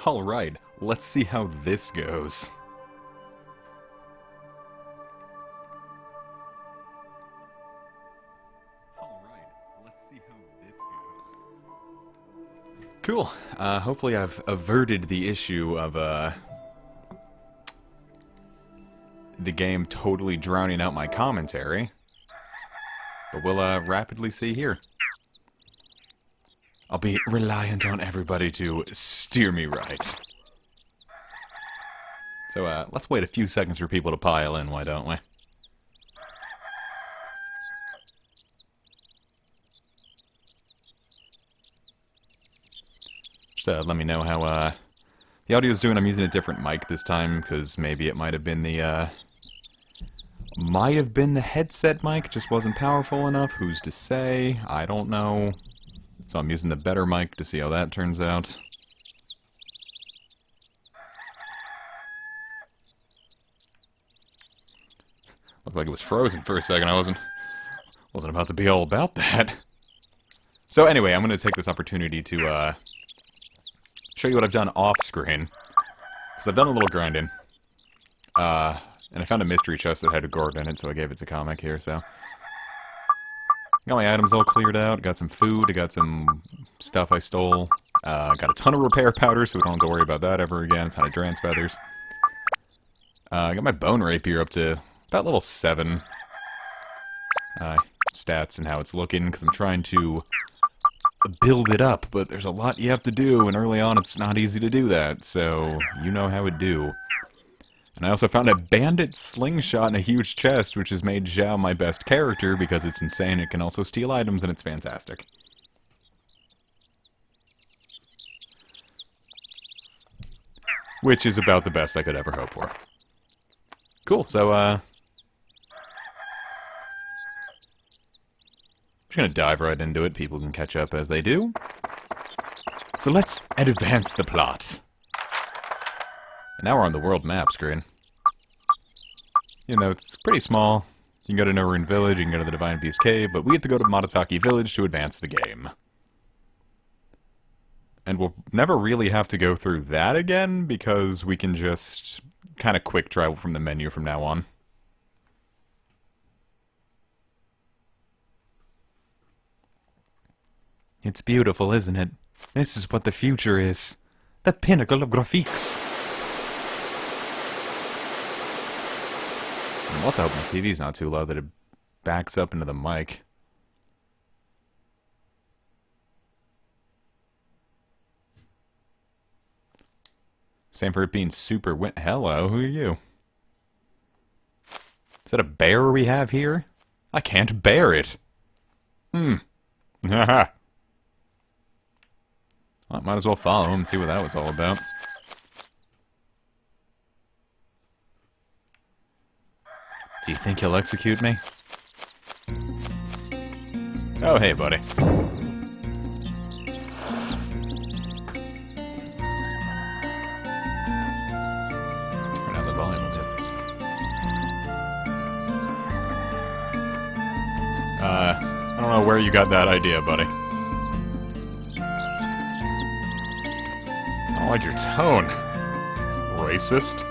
Alright, let's see how this goes. Cool. Hopefully I've averted the issue of, the game totally drowning out my commentary. But we'll, rapidly see here. I'll be reliant on everybody to steer me right. So, let's wait a few seconds for people to pile in, why don't we? Just, let me know how, the audio's doing. I'm using a different mic this time, because maybe it might have been the, headset mic, just wasn't powerful enough. Who's to say? I don't know. So I'm using the better mic to see how that turns out. Looked like it was frozen for a second. I wasn't about to be all about that. So anyway, I'm going to take this opportunity to, show you what I've done off-screen. Because I've done a little grinding. And I found a mystery chest that had a gourd in it, so I gave it to comic here, so. Got my items all cleared out, got some food, I got some stuff I stole. Got a ton of repair powder, so we don't have to worry about that ever again, a ton of Drance feathers. I got my bone rapier up to about level 7. Stats and how it's looking, because I'm trying to build it up, but there's a lot you have to do, and early on it's not easy to do that, so you know how it do. And I also found a bandit slingshot in a huge chest, which has made Zhao my best character, because it's insane, it can also steal items, and it's fantastic. Which is about the best I could ever hope for. Cool, so, I'm just gonna dive right into it, people can catch up as they do. So let's advance the plot. And now we're on the world map screen. You know, it's pretty small. You can go to Norun Village, you can go to the Divine Beast Cave, but we have to go to Matataki Village to advance the game. And we'll never really have to go through that again, because we can just kind of quick travel from the menu from now on. It's beautiful, isn't it? This is what the future is. The pinnacle of graphics. I also hope my TV's not too loud that it backs up into the mic. Same for it being super Hello, who are you? Is that a bear we have here? I can't bear it. Haha. Well, I might as well follow him and see what that was all about. Do you think he'll execute me? Oh, hey, buddy. Turn down the volume a bit. I don't know where you got that idea, buddy. I don't like your tone. Racist.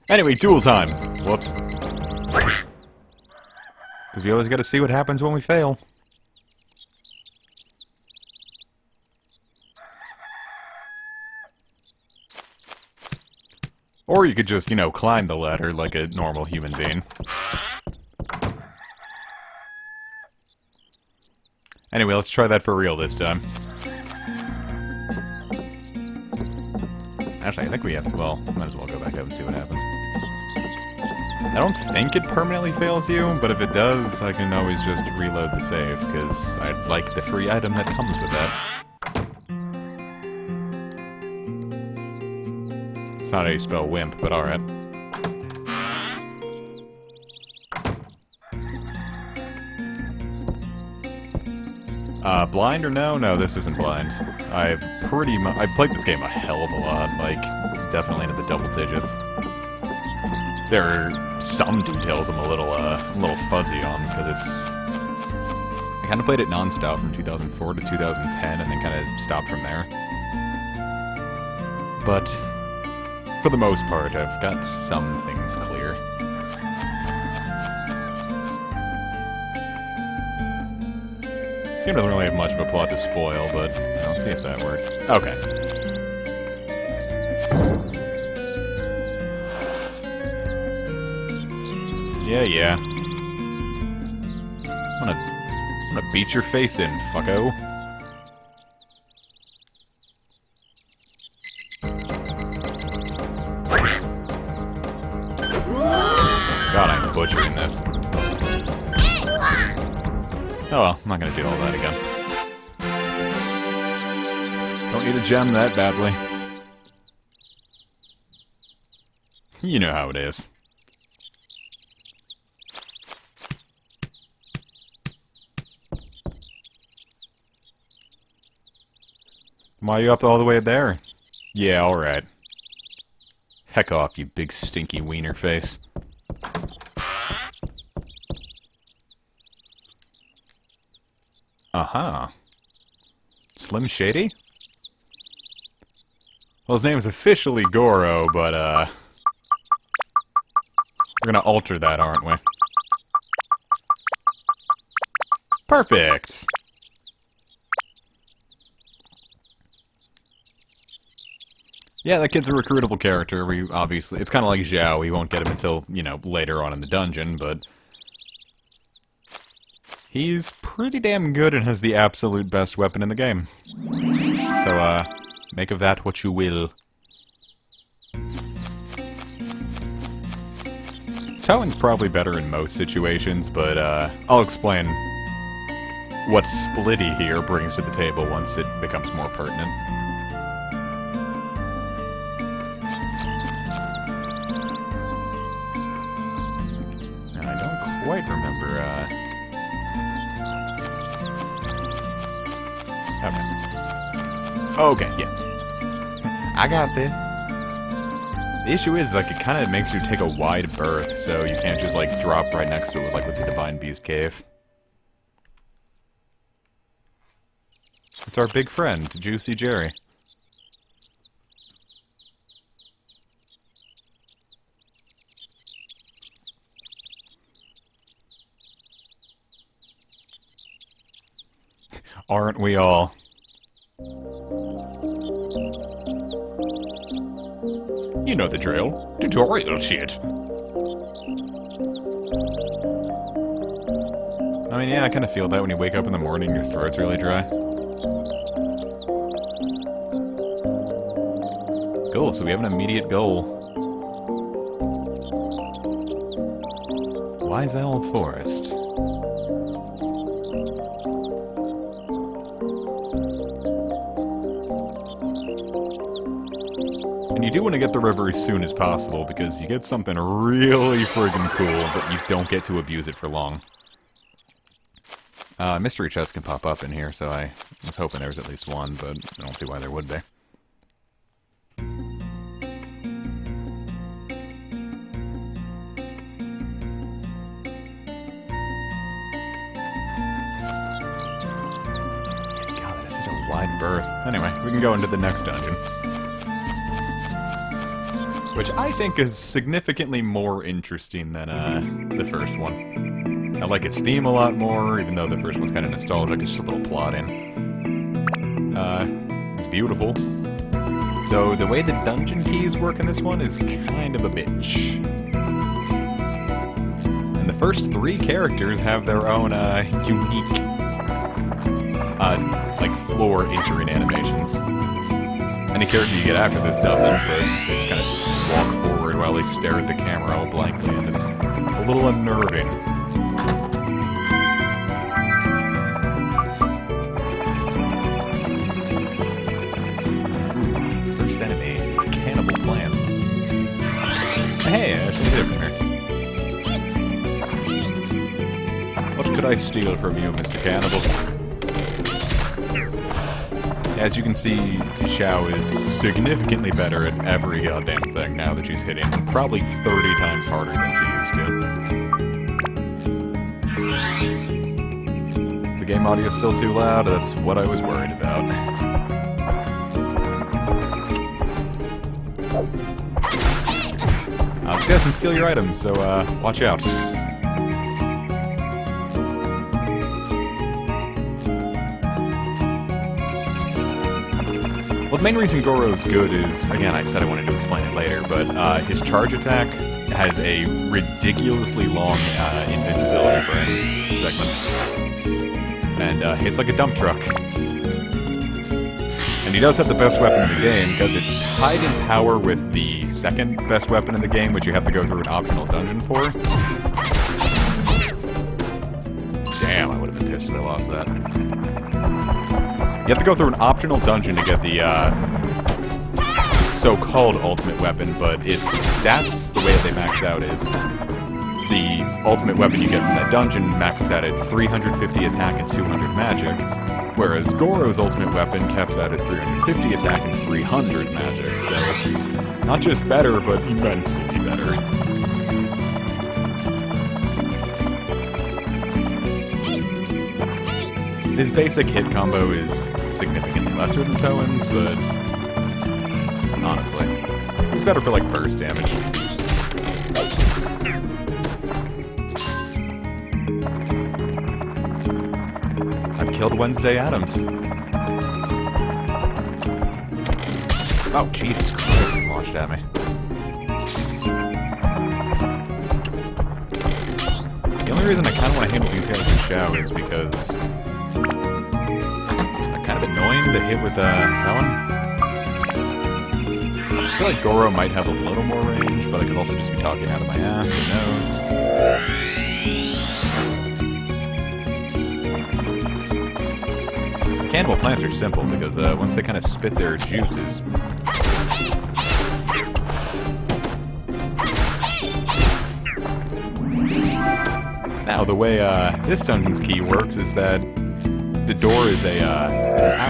Anyway, duel time! Whoops. Because we always gotta see what happens when we fail. Or you could just, you know, climb the ladder like a normal human being. Anyway, let's try that for real this time. Actually, I think we have to, well, might as well go back up and see what happens. I don't think it permanently fails you, but if it does, I can always just reload the save, because I'd like the free item that comes with that. It's not how you spell wimp, but alright. Blind or no? No, this isn't blind. I've played this game a hell of a lot, like, definitely into the double digits. There are some details I'm a little fuzzy on, because it's... I kind of played it non-stop from 2004 to 2010, and then kind of stopped from there. But, for the most part, I've got some things clear. This game doesn't really have much of a plot to spoil, but let's see if that works. Okay. Yeah. I'm gonna beat your face in, fucko. God, I'm butchering this. Oh well, I'm not gonna do all that again. Don't need a gem that badly. You know how it is. Why are you up all the way there? Yeah, alright. Heck off, you big stinky wiener face. Uh-huh. Slim Shady? Well, his name is officially Goro, but, we're gonna alter that, aren't we? Perfect! Yeah, that kid's a recruitable character. We obviously... It's kind of like Zhao. We won't get him until, you know, later on in the dungeon, but... He's pretty damn good and has the absolute best weapon in the game. So, make of that what you will. Towing's probably better in most situations, but, I'll explain what Splitty here brings to the table once it becomes more pertinent. And I don't quite remember, Okay, yeah. I got this. The issue is, like, it kind of makes you take a wide berth, so you can't just, like, drop right next to it, like with the Divine Beast Cave. It's our big friend, Juicy Jerry. Aren't we all? You know the drill. Tutorial shit. I mean, yeah, I kind of feel that when you wake up in the morning and your throat's really dry. Cool, so we have an immediate goal. Wise Owl Forest. And you do want to get the river as soon as possible, because you get something really friggin' cool, but you don't get to abuse it for long. Mystery chests can pop up in here, so I was hoping there was at least one, but I don't see why there would be. God, that is such a wide berth. Anyway, we can go into the next dungeon. Which I think is significantly more interesting than the first one. I like its theme a lot more, even though the first one's kind of nostalgic. It's just a little plotting. It's beautiful. Though the way the dungeon keys work in this one is kind of a bitch. And the first 3 characters have their own unique, like floor entering animations. Any character you get after this doesn't, but they just kind of walk forward while they stare at the camera all blankly, and it's a little unnerving. Ooh, first enemy, cannibal plant. Hey, I actually hit it from here. What could I steal from you, Mr. Cannibal? As you can see, Xiao is significantly better at every goddamn thing now that she's hitting probably 30 times harder than she used to. If the game audio is still too loud, that's what I was worried about. This guy can steal your items, so watch out. Well, the main reason Goro's good is, again, I said I wanted to explain it later, but his charge attack has a ridiculously long invincibility frame segment. And hits like a dump truck. And he does have the best weapon in the game, because it's tied in power with the second best weapon in the game, which you have to go through an optional dungeon for. Damn, I would have been pissed if I lost that. You have to go through an optional dungeon to get the so-called ultimate weapon, but its stats, the way that they max out is the ultimate weapon you get from that dungeon maxes out at 350 attack and 200 magic, whereas Goro's ultimate weapon caps out at 350 attack and 300 magic, so it's not just better, but immensely better. His basic hit combo is significantly lesser than Towen's, but honestly, he's better for like burst damage. I've killed Wednesday Addams. Oh, Jesus Christ, he launched at me. The only reason I kind of want to handle these guys with Xiao is because they're kind of annoying to hit with Talon. I feel like Goro might have a little more range, but I could also just be talking out of my ass, who knows. Cannibal plants are simple because once they kind of spit their juices... Now, the way this dungeon's key works is that the door is an owl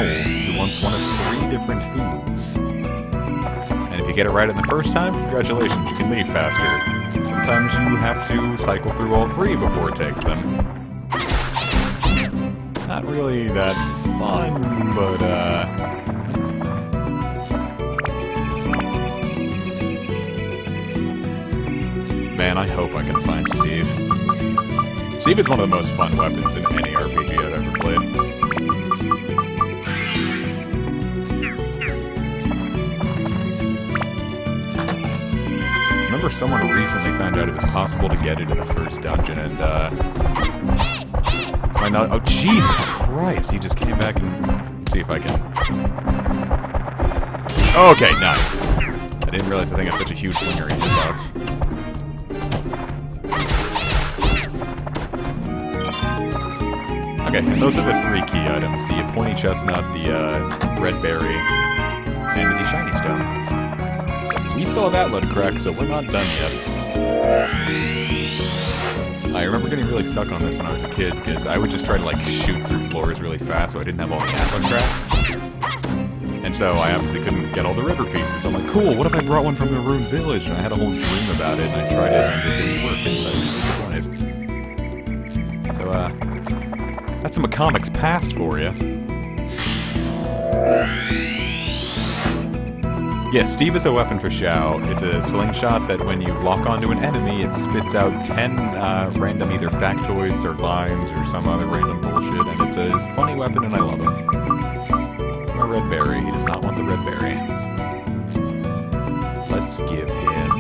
who wants one of 3 different foods. And if you get it right in the first time, congratulations, you can leave faster. Sometimes you have to cycle through all 3 before it takes them. Not really that fun, but man, I hope I can find Steve. Steve is one of the most fun weapons in any RPG I've ever played. I remember someone recently found out it was possible to get it in the first dungeon, and oh, Jesus Christ! He just came back and... Let's see if I can... Okay, nice. I didn't realize the thing had such a huge lingering hitbox. Okay, and those are the 3 key items. The pointy chestnut, the red berry, and the shiny stone. We still have Outlet Crack, so we're not done yet. I remember getting really stuck on this when I was a kid, because I would just try to, like, shoot through floors really fast so I didn't have all the Outlet Crack. And so I obviously couldn't get all the river pieces. So I'm like, cool, what if I brought one from the ruined village? And I had a whole dream about it, and I tried it, and it didn't work, and I was disappointed. So, that's some comics past for you. Yeah, Steve is a weapon for Xiao. It's a slingshot that when you lock onto an enemy, it spits out 10 random either factoids or lines or some other random bullshit, and it's a funny weapon and I love it. A red berry. He does not want the red berry. Let's give him...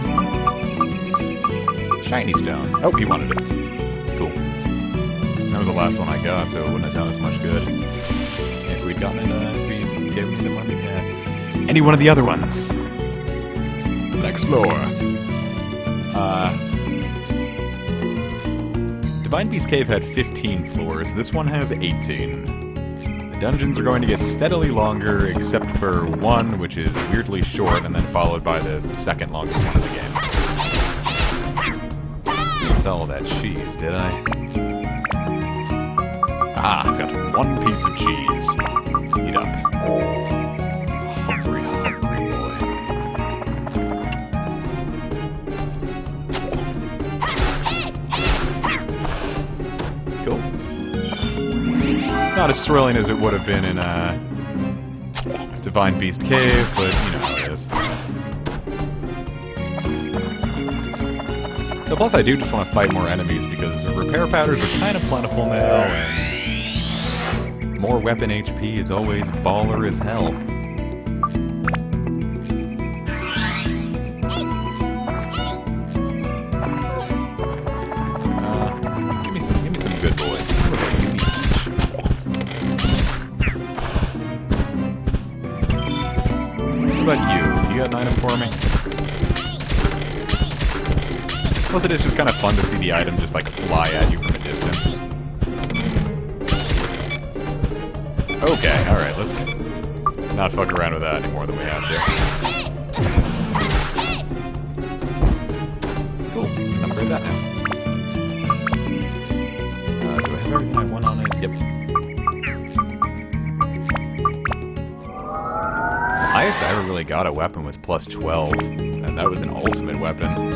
Shiny stone. Oh, he wanted it. Cool. That was the last one I got, so it wouldn't have done as much good. If we'd gotten it, if we gave me the money, any one of the other ones. Next floor. Divine Beast Cave had 15 floors. This one has 18. The dungeons are going to get steadily longer, except for one, which is weirdly short, and then followed by the second longest one of the game. Didn't sell all that cheese, did I? Ah, I've got 1 piece of cheese. Eat up. not as thrilling as it would have been in Divine Beast Cave, but you know how it is. So plus I do just want to fight more enemies because the repair powders are kind of plentiful now, and more weapon HP is always baller as hell. Give me some good boys. What about you? You got an item for me? Plus it is just kind of fun to see the item just like fly at you from a distance. Okay, alright, let's not fuck around with that any more than we have to. Cool, can upgrade that now. Do I have everything I want on it? Yep. The highest I ever really got a weapon was plus 12, and that was an ultimate weapon.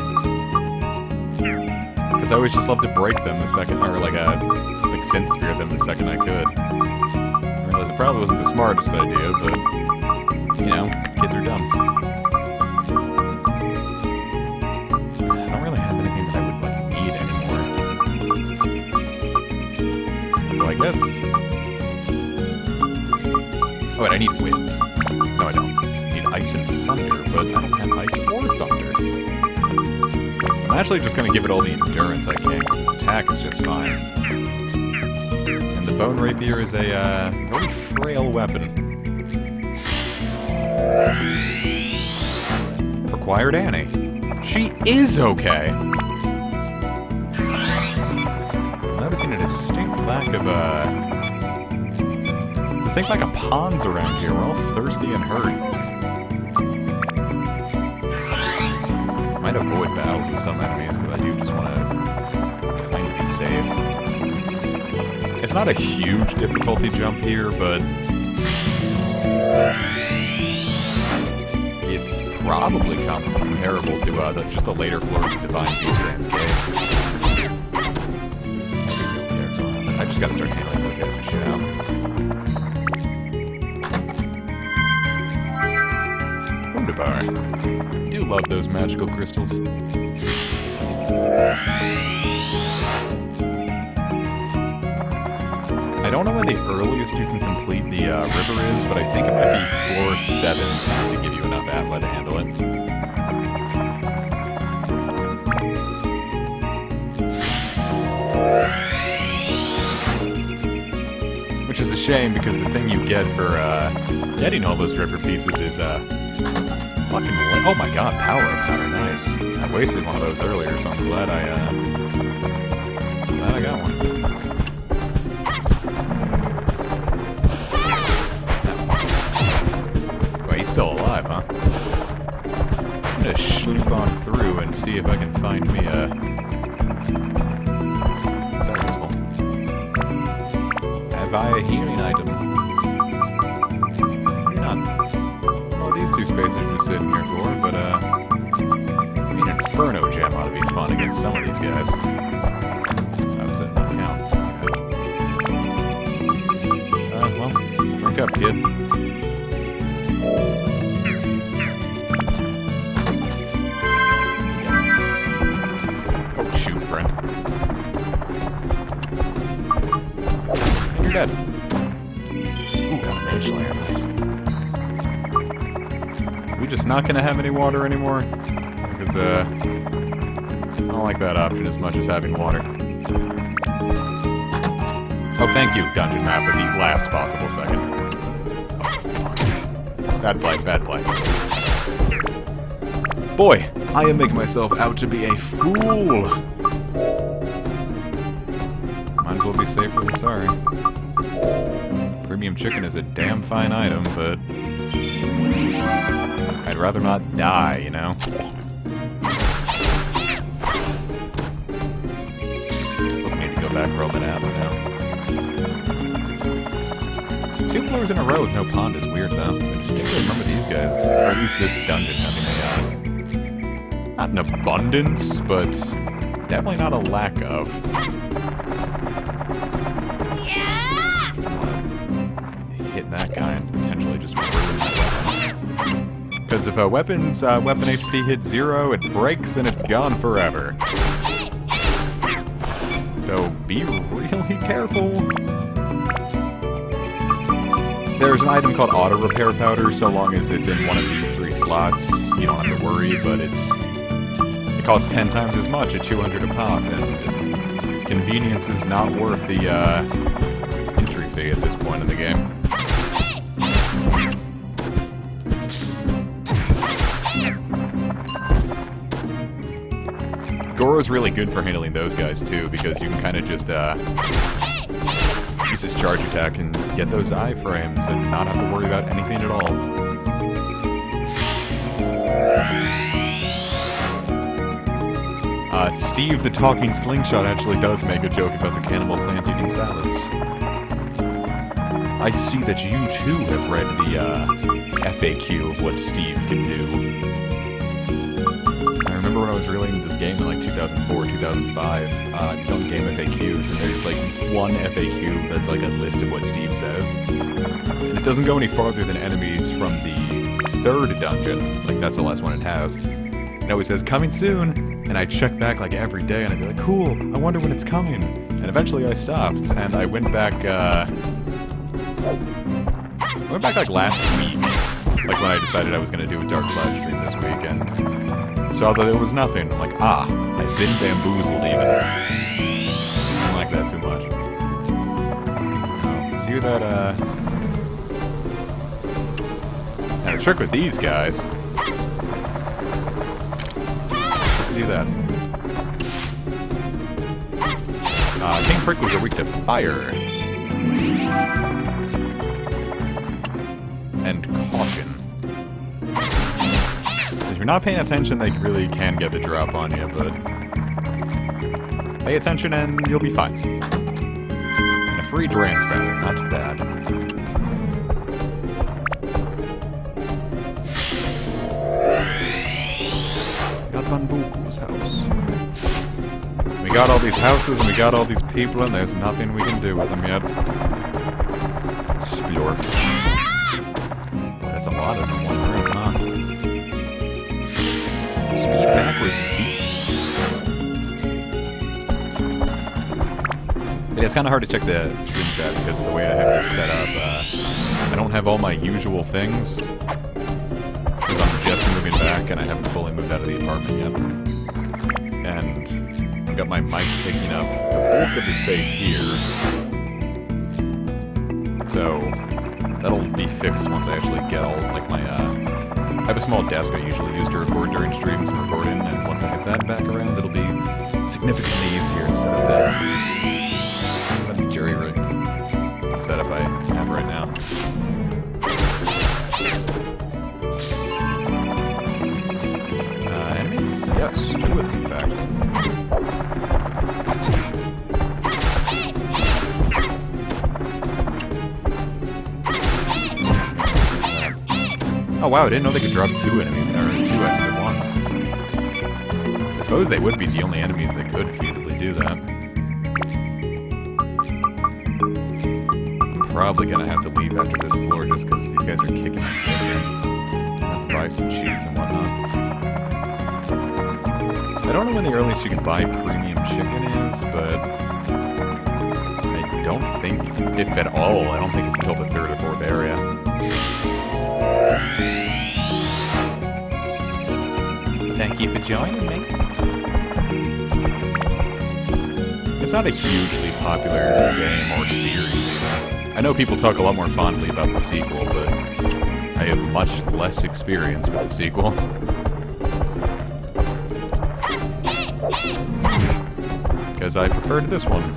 Because I always just loved to break them the second, or like synth sphere them the second I could. I realized it probably wasn't the smartest idea, but, you know, kids are dumb. I don't really have anything that I would, like, need anymore. So I guess... Oh, wait, I need wind. No, I don't. I need ice and thunder, but I don't have ice or thunder. I'm actually just going to give it all the endurance I can, because its attack is just fine. And the bone rapier is a very frail weapon. Required Annie. She is okay! I'm noticing a distinct lack of, distinct lack of ponds around here. We're all thirsty and hurt. Might avoid battles with some enemies, because I do just want to kind of be safe. It's not a huge difficulty jump here, but it's probably comparable to just the later floors of Divine Beast's Cave. I just gotta start handling those guys with shit out. Wunderbar. I do love those magical crystals. I don't know when the earliest you can complete the river is, but I think it might be floor 7 to give you enough Atla to handle it. Which is a shame, because the thing you get for getting all those river pieces is fucking... Oh my god, power powder, nice. I wasted one of those earlier, so I'm glad I got one. Still alive, huh? I'm gonna sleep on through and see if I can find me a... That was full. Have I a healing item? Maybe not. Well, these two spaces are just sitting here for, but, I mean, Inferno Gem ought to be fun against some of these guys. I'm setting that count. Well, drink up, kid. Dead. Ooh, got a Mage Slayer, nice. Are we just not gonna have any water anymore? Because, I don't like that option as much as having water. Oh, thank you, Dungeon Map, for the last possible second. Oh, fuck. Bad play, bad play. Boy, I am making myself out to be a fool! Might as well be safer than sorry. Premium chicken is a damn fine item, but I'd rather not die, you know? Doesn't need to go back roll that out now. 2 floors in a row with no pond is weird, though. I distinctly remember these guys, or at least this dungeon, having a, not an abundance, but definitely not a lack of. hitting that guy and potentially just ruin that weapon. Because if a weapon's weapon HP hits 0, it breaks and it's gone forever. So be really careful. There's an item called auto repair powder. So long as it's in one of these 3 slots, you don't have to worry. But it costs 10 times as much at 200 a pop, and convenience is not worth the entry fee at this point in the game. Goro's really good for handling those guys too, because you can kind of just use his charge attack and get those iframes and not have to worry about anything at all. Steve the Talking Slingshot actually does make a joke about the cannibal plant eating salads. I see that you too have read the FAQ of what Steve can do. I remember when I was really into this game in like 2004, 2005, I've done game FAQs, and there's like one FAQ that's like a list of what Steve says. And it doesn't go any farther than enemies from the 3rd dungeon. Like, that's the last one it has. It always says, coming soon! And I check back like every day, and I'd be like, cool, I wonder when it's coming. And eventually I stopped, and I went back, like last week. Like when I decided I was going to do a Dark live stream this week, and saw that it was nothing. I'm like, I've been bamboozled even. I don't like that too much. See that, Now the trick with these guys... do that. King Pricklies are weak to fire. And caution. If you're not paying attention, they really can get the drop on you, but pay attention and you'll be fine. And a free Drance Feather, not too bad. Banbuku's house. We got all these houses and we got all these people, and there's nothing we can do with them yet. Splorf. Boy, that's a lot of them in one room, huh? Speed backwards beats. Yeah, it's kind of hard to check the stream chat because of the way I have this set up. I don't have all my usual things. I'm just moving back, and I haven't fully moved out of the apartment yet. And I've got my mic taking up the bulk of the space here. So that'll be fixed once I actually get all, like, my, I have a small desk I usually use to record during streams and record in, and once I have that back around, it'll be significantly easier instead of the jerry-rigged setup I have right now. Yes, 2 of them, in fact. Oh wow, I didn't know they could drop 2 enemies, or 2 items at once. I suppose they would be the only enemies that could feasibly do that. I'm probably gonna have to leave after this floor just because these guys are kicking my dick here. I'll have to buy some cheese and whatnot. I don't know when the earliest you can buy premium chicken is, but I don't think, if at all, I don't think it's until the 3rd or 4th area. Thank you for joining me. It's not a hugely popular game or series. I know people talk a lot more fondly about the sequel, but I have much less experience with the sequel. Because I preferred this one.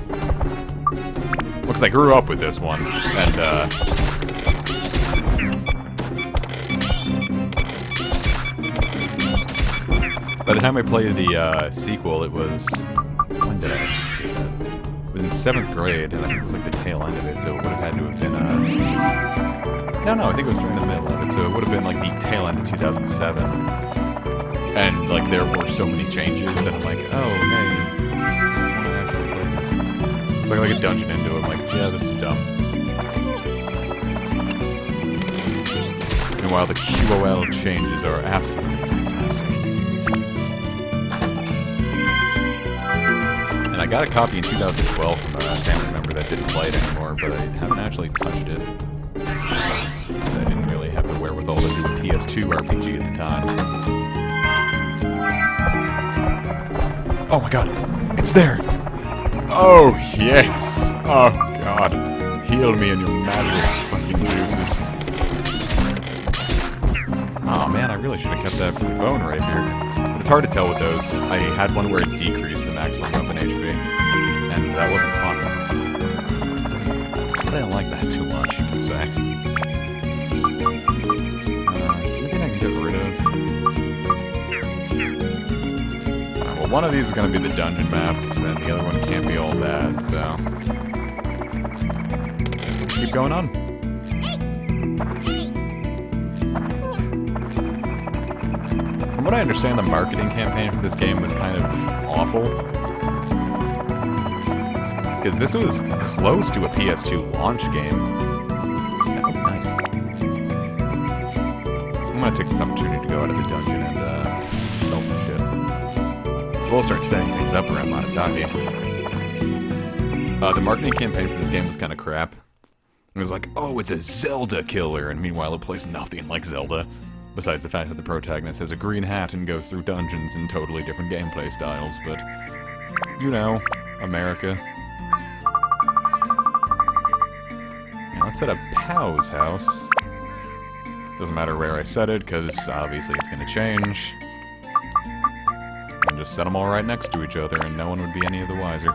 Because I grew up with this one, and, by the time I played the, sequel, it was... When did I get that? It was in 7th grade, and I think it was, like, the tail end of it, so it would have had to have been, No, I think it was during the middle of it, so it would have been, like, the tail end of 2007. And, like, there were so many changes that I'm like, oh, hey... So I got like a dungeon into it, I'm like, yeah, this is dumb. Meanwhile, the QOL changes are absolutely fantastic. And I got a copy in 2012 from a family member that didn't play it anymore, but I haven't actually touched it. I didn't really have the wherewithal to do a PS2 RPG at the time. Oh my god, it's there! Oh, yes! Oh god. Heal me in your magical fucking juices. Oh man, I really should have kept that bone right here. But it's hard to tell with those. I had one where it decreased the maximum weapon HP, and that wasn't fun. I didn't like that too much, you could say. Is there anything I can get rid of? Well, one of these is going to be the dungeon map, and the other one can't be all bad, so... let's keep going on. From what I understand, the marketing campaign for this game was kind of awful. Because this was close to a PS2 launch game. Oh, nice. I'm gonna take this opportunity to go out of the dungeon and sell some shit. So we'll start setting things up around Monotaki. The marketing campaign for this game was kind of crap. It was like, oh, it's a Zelda killer, and meanwhile it plays nothing like Zelda. Besides the fact that the protagonist has a green hat and goes through dungeons in totally different gameplay styles, but, you know, America. Now let's set up Pow's house. Doesn't matter where I set it, because obviously it's going to change. And just set them all right next to each other, and no one would be any of the wiser.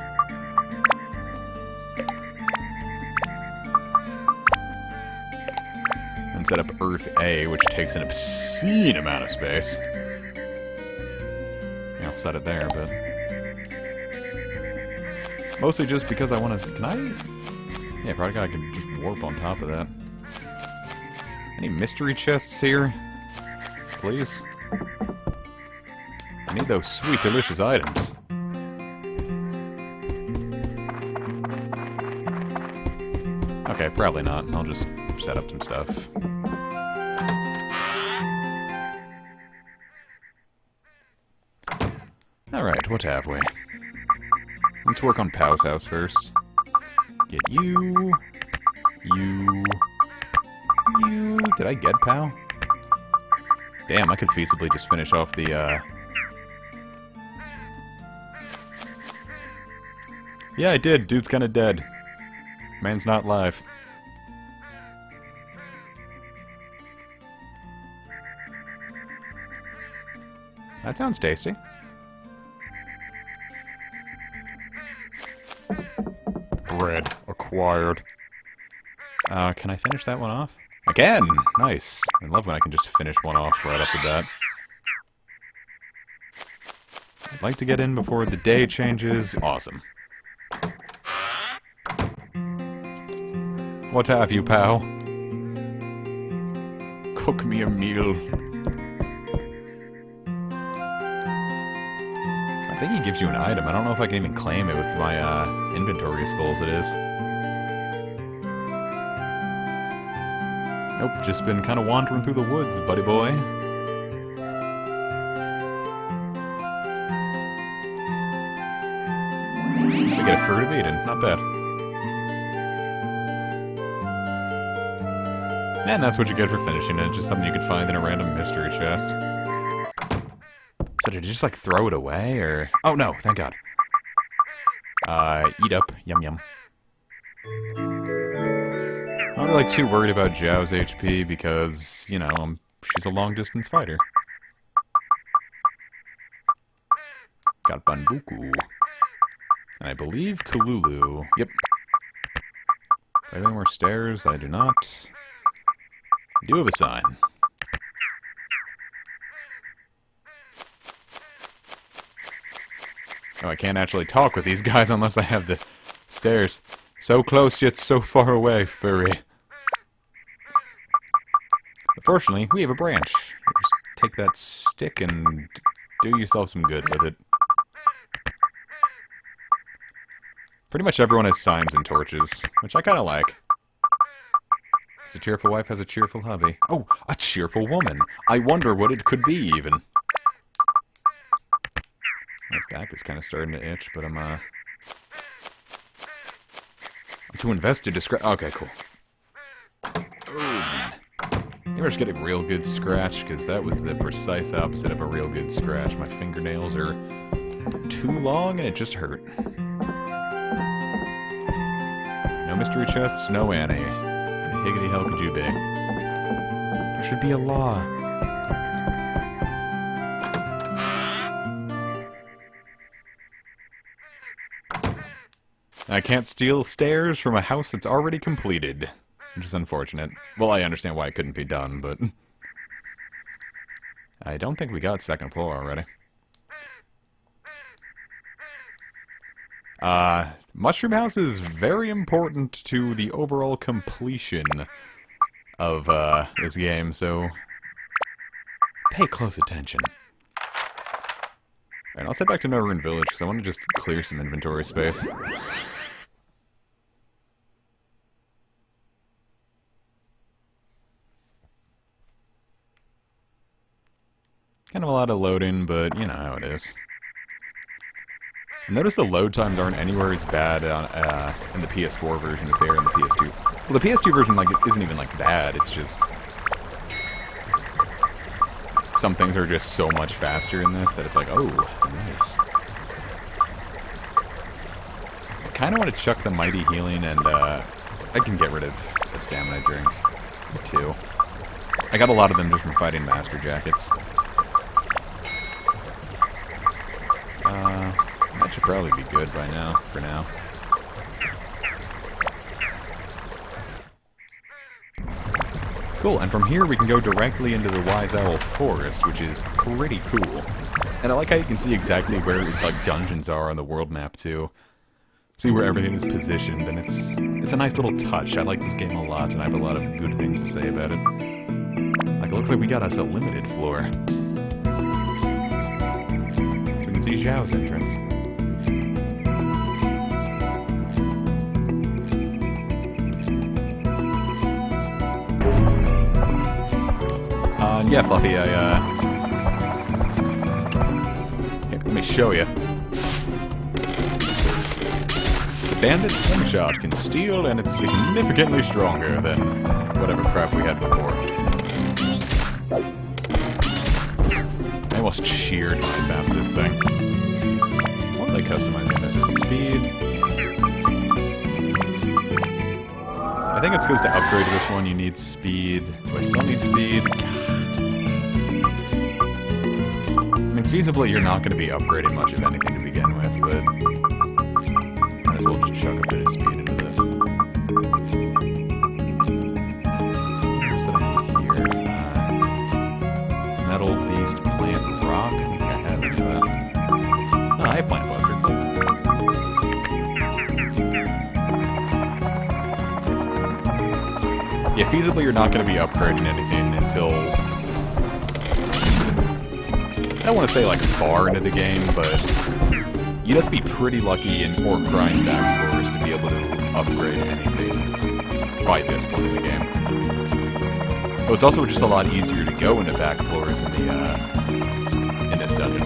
And set up Earth A, which takes an obscene amount of space. Yeah, I'll set it there, but... mostly just because I want to... can I... yeah, probably I can just warp on top of that. Any mystery chests here? Please? I need those sweet, delicious items. Okay, probably not. I'll just set up some stuff. Alright, what have we? Let's work on Pow's house first. Get you... you... you... did I get Pow? Damn, I could feasibly just finish off the, yeah, I did. Dude's kinda dead. Man's not live. That sounds tasty. Bread acquired. Can I finish that one off? I can! Nice. I love when I can just finish one off right off the bat. I'd like to get in before the day changes. Awesome. What have you, pal? Cook me a meal. I think he gives you an item. I don't know if I can even claim it with my inventory as full as it is. Nope, just been kind of wandering through the woods, buddy boy. I get a fruit of Eden, not bad. And that's what you get for finishing it, just something you could find in a random mystery chest. So did you just, like, throw it away, or... oh, no, thank God. Eat up. Yum, yum. I'm not really too worried about Zhao's HP, because, you know, she's a long-distance fighter. Got Banbuku. And I believe Kululu. Yep. Do I have any more stairs? I do not. I do have a sign. Oh, I can't actually talk with these guys unless I have the stairs. So close yet so far away, furry. But fortunately, we have a branch. Just take that stick and do yourself some good with it. Pretty much everyone has signs and torches, which I kind of like. A cheerful wife has a cheerful hubby. Oh, a cheerful woman. I wonder what it could be, even. My back is kind of starting to itch, but I'm too invested to scratch. Okay, cool. Oh, man. Maybe I just get a real good scratch, because that was the precise opposite of a real good scratch. My fingernails are too long, and it just hurt. No mystery chests, no Annie. Higgity hell could you be? There should be a law. I can't steal stairs from a house that's already completed. Which is unfortunate. Well, I understand why it couldn't be done, but... I don't think we got second floor already. Mushroom House is very important to the overall completion of, this game, so... pay close attention. Alright, I'll head back to No Ruin Village, because I want to just clear some inventory space. Kind of a lot of loading, but you know how it is. Notice the load times aren't anywhere as bad on, in the PS4 version as they are in the PS2. Well, the PS2 version like isn't even like bad. It's just some things are just so much faster in this that it's like, oh, nice. I kind of want to chuck the mighty healing, and I can get rid of the stamina drink too. I got a lot of them just from fighting master jackets. That should probably be good by now, for now. Cool, and from here we can go directly into the Wise Owl Forest, which is pretty cool. And I like how you can see exactly where, like, dungeons are on the world map, too. See where everything is positioned, and it's a nice little touch. I like this game a lot, and I have a lot of good things to say about it. Like, it looks like we got us a limited floor. So we can see Zhao's entrance. Yeah, Fluffy, here, let me show you. The Bandit Slingshot can steal, and it's significantly stronger than whatever crap we had before. I almost cheered when I found this thing. What are they customizing this with? Speed? I think it's because to upgrade this one you need speed. Do I still need speed? I mean, feasibly, you're not going to be upgrading much of anything to begin with, but might as well just chuck a bit of speed into this. What's that I need here? Metal, Beast, Plant, Rock. I think I have any of that. Oh, I have Plant Buster. Yeah, feasibly, you're not going to be upgrading anything until... I don't want to say, like, far into the game, but you'd have to be pretty lucky or grind back floors to be able to upgrade anything by this point in the game. But it's also just a lot easier to go into back floors in this dungeon.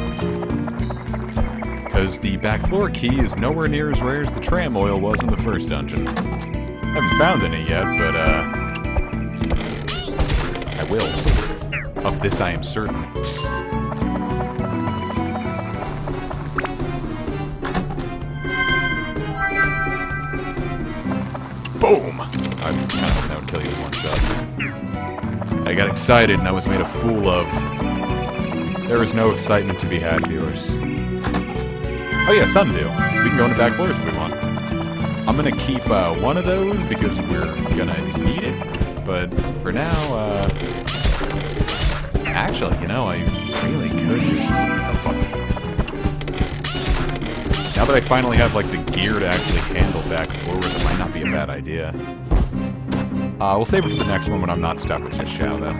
Because the back floor key is nowhere near as rare as the tram oil was in the first dungeon. I haven't found any yet, but, I will. Of this I am certain. Boom! I kind of hoping that would kill you in one shot. I got excited and I was made a fool of. There is no excitement to be had, viewers. Oh yeah, Sundew. We can go into back floors if we want. I'm gonna keep one of those because we're gonna need it. But for now, actually, you know, I really could just... Oh, fuck. Now that I finally have, like, the gear to actually handle back forwards, it might not be a bad idea. We'll save it for the next one when I'm not stuck with just Xiao, then.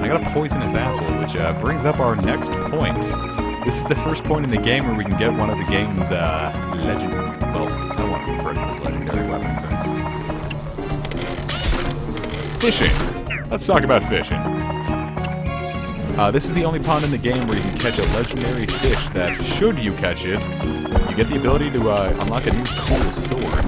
I got a poisonous apple, which brings up our next point. This is the first point in the game where we can get one of the game's, legend... Well, I don't want to refer to it as legendary weapons, since... fishing. Let's talk about fishing. This is the only pond in the game where you can catch a legendary fish that, should you catch it, you get the ability to unlock a new cool sword.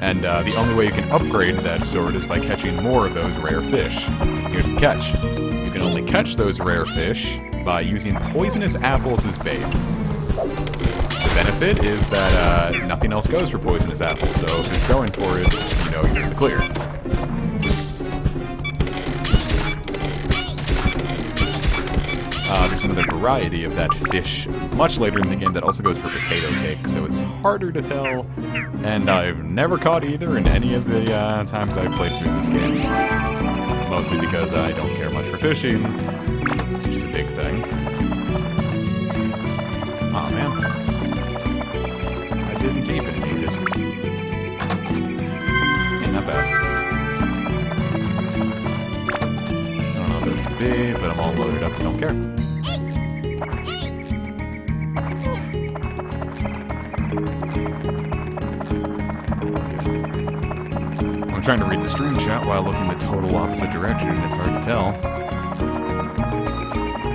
And the only way you can upgrade that sword is by catching more of those rare fish. Here's the catch. You can only catch those rare fish by using poisonous apples as bait. The benefit is that nothing else goes for poisonous apples, so if it's going for it, you know you're in the clear. There's another variety of that fish much later in the game that also goes for potato cake, so it's harder to tell, and I've never caught either in any of the times I've played through this game. Mostly because I don't care much for fishing, which is a big thing. Aw, man. I didn't even need it. Hey, not bad. I don't know what those could be, but I'm all loaded up and don't care. I'm trying to read the stream chat while looking the total opposite direction, and it's hard to tell.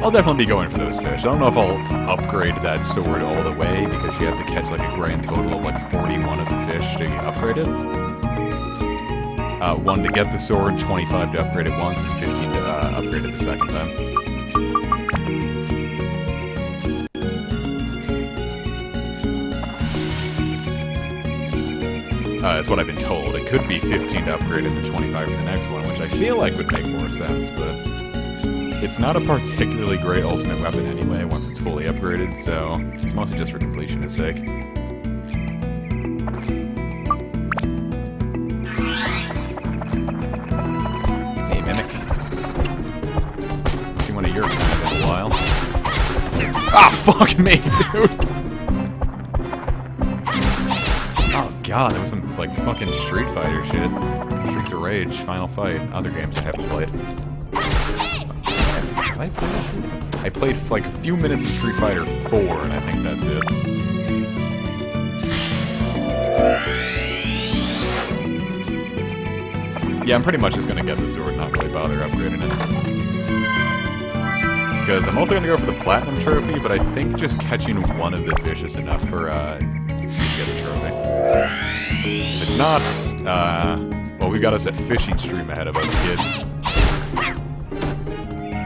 I'll definitely be going for those fish. I don't know if I'll upgrade that sword all the way, because you have to catch like a grand total of like 41 of the fish to upgrade it. 1 to get the sword, 25 to upgrade it once, and 15 to upgrade it the second time. That's what I've been told. It could be 15 to upgrade it and 25 for the next one, which I feel like would make more sense, but it's not a particularly great ultimate weapon anyway once it's fully upgraded, so it's mostly just for completion's sake. Hey, Mimic. I've seen one of your kind in a while. Ah, fuck me, dude! God, that was some, like, fucking Street Fighter shit. Streets of Rage, Final Fight, other games I haven't played. Have I played Street Fighter? I played, like, a few minutes of Street Fighter 4, and I think that's it. Yeah, I'm pretty much just gonna get the sword, not really bother upgrading it. Because I'm also gonna go for the Platinum Trophy, but I think just catching one of the fish is enough for, to get a trophy. If it's not, well, we've got us a fishing stream ahead of us, kids.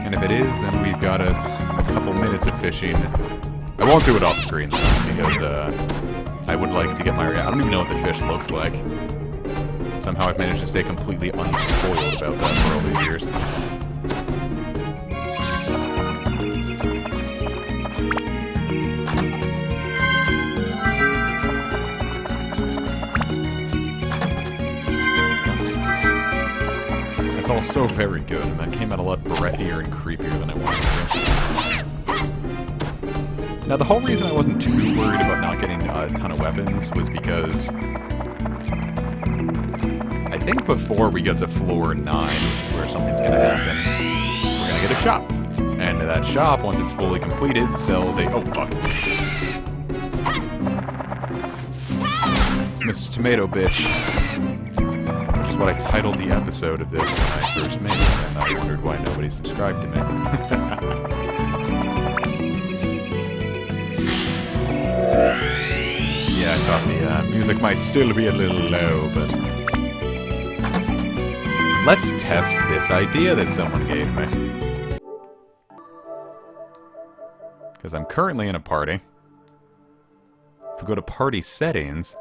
And if it is, then we've got us a couple minutes of fishing. I won't do it off screen, though, because, I would like to get my... I don't even know what the fish looks like. Somehow I've managed to stay completely unspoiled about that for all these years. It's all so very good, and that came out a lot breathier and creepier than I wanted to. Now, the whole reason I wasn't too worried about not getting a ton of weapons was because I think before we get to floor 9, which is where something's gonna happen, we're gonna get a shop. And that shop, once it's fully completed, sells a... Oh, fuck. It's Mrs. Tomato Bitch. Which is what I titled the episode of this when I first made it, and I wondered why nobody subscribed to me. Yeah, I thought the music might still be a little low, but... Let's test this idea that someone gave me. Because I'm currently in a party. If we go to party settings...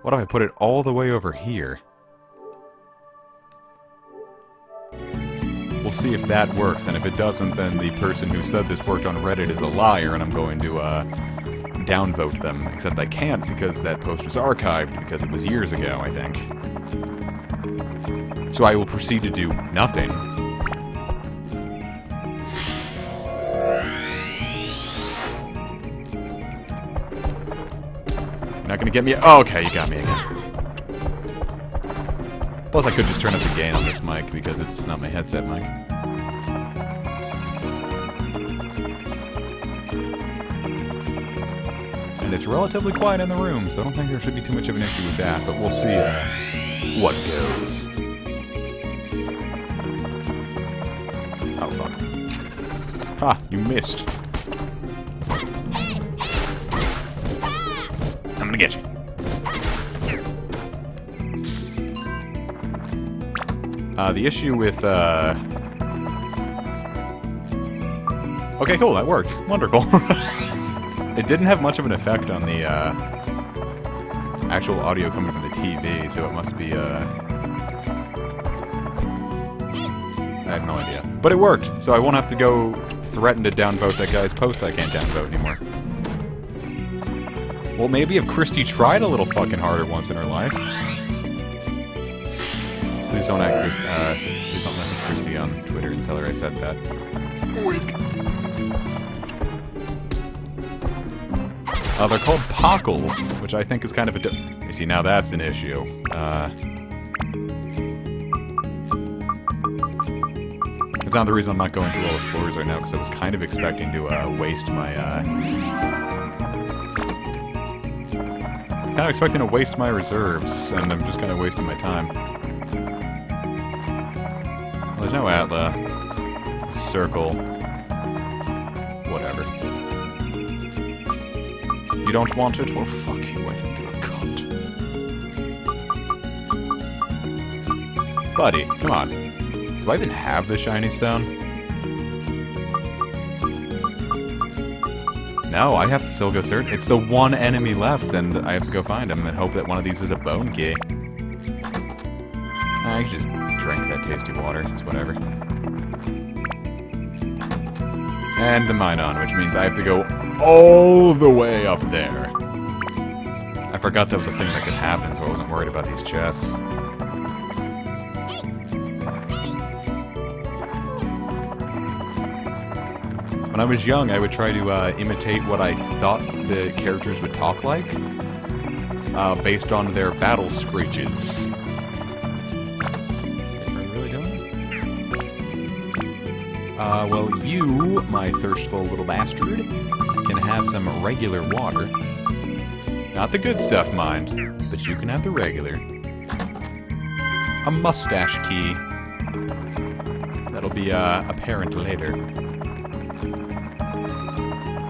What if I put it all the way over here? We'll see if that works, and if it doesn't, then the person who said this worked on Reddit is a liar, and I'm going to, downvote them. Except I can't, because that post was archived, because it was years ago, I think. So I will proceed to do nothing. Not gonna get me... Oh, okay, you got me again. Plus, I could just turn up the gain on this mic, because it's not my headset mic. And it's relatively quiet in the room, so I don't think there should be too much of an issue with that, but we'll see what goes. Oh, fuck. Ha! You missed. I'm gonna get you. The issue with, Okay, cool, that worked. Wonderful. It didn't have much of an effect on the, actual audio coming from the TV, so it must be, I have no idea. But it worked, so I won't have to go threaten to downvote that guy's post I can't downvote anymore. Well, maybe if Christy tried a little fucking harder once in her life. Please don't please don't message Christy on Twitter and tell her I said that. Oink. They're called pockles, which I think is kind of a... You see, now that's an issue. It's not the reason I'm not going through all the floors right now, because I was kind of expecting to waste my... kind of expecting to waste my reserves, and I'm just kind of wasting my time. Well, there's no Atla. Circle. Whatever. You don't want it? Well, fuck you, I think you're a cunt. Buddy, come on. Do I even have the shiny stone? No, I have to still go search. It's the one enemy left, and I have to go find him and hope that one of these is a bone key. I can just drink that tasty water. It's whatever. And the mine on, which means I have to go all the way up there. I forgot that was a thing that could happen, so I wasn't worried about these chests. When I was young, I would try to imitate what I thought the characters would talk like, based on their battle screeches. Are you really doing this? Well, you, my thirstful little bastard, can have some regular water. Not the good stuff, mind, but you can have the regular. A mustache key. That'll be, apparent later.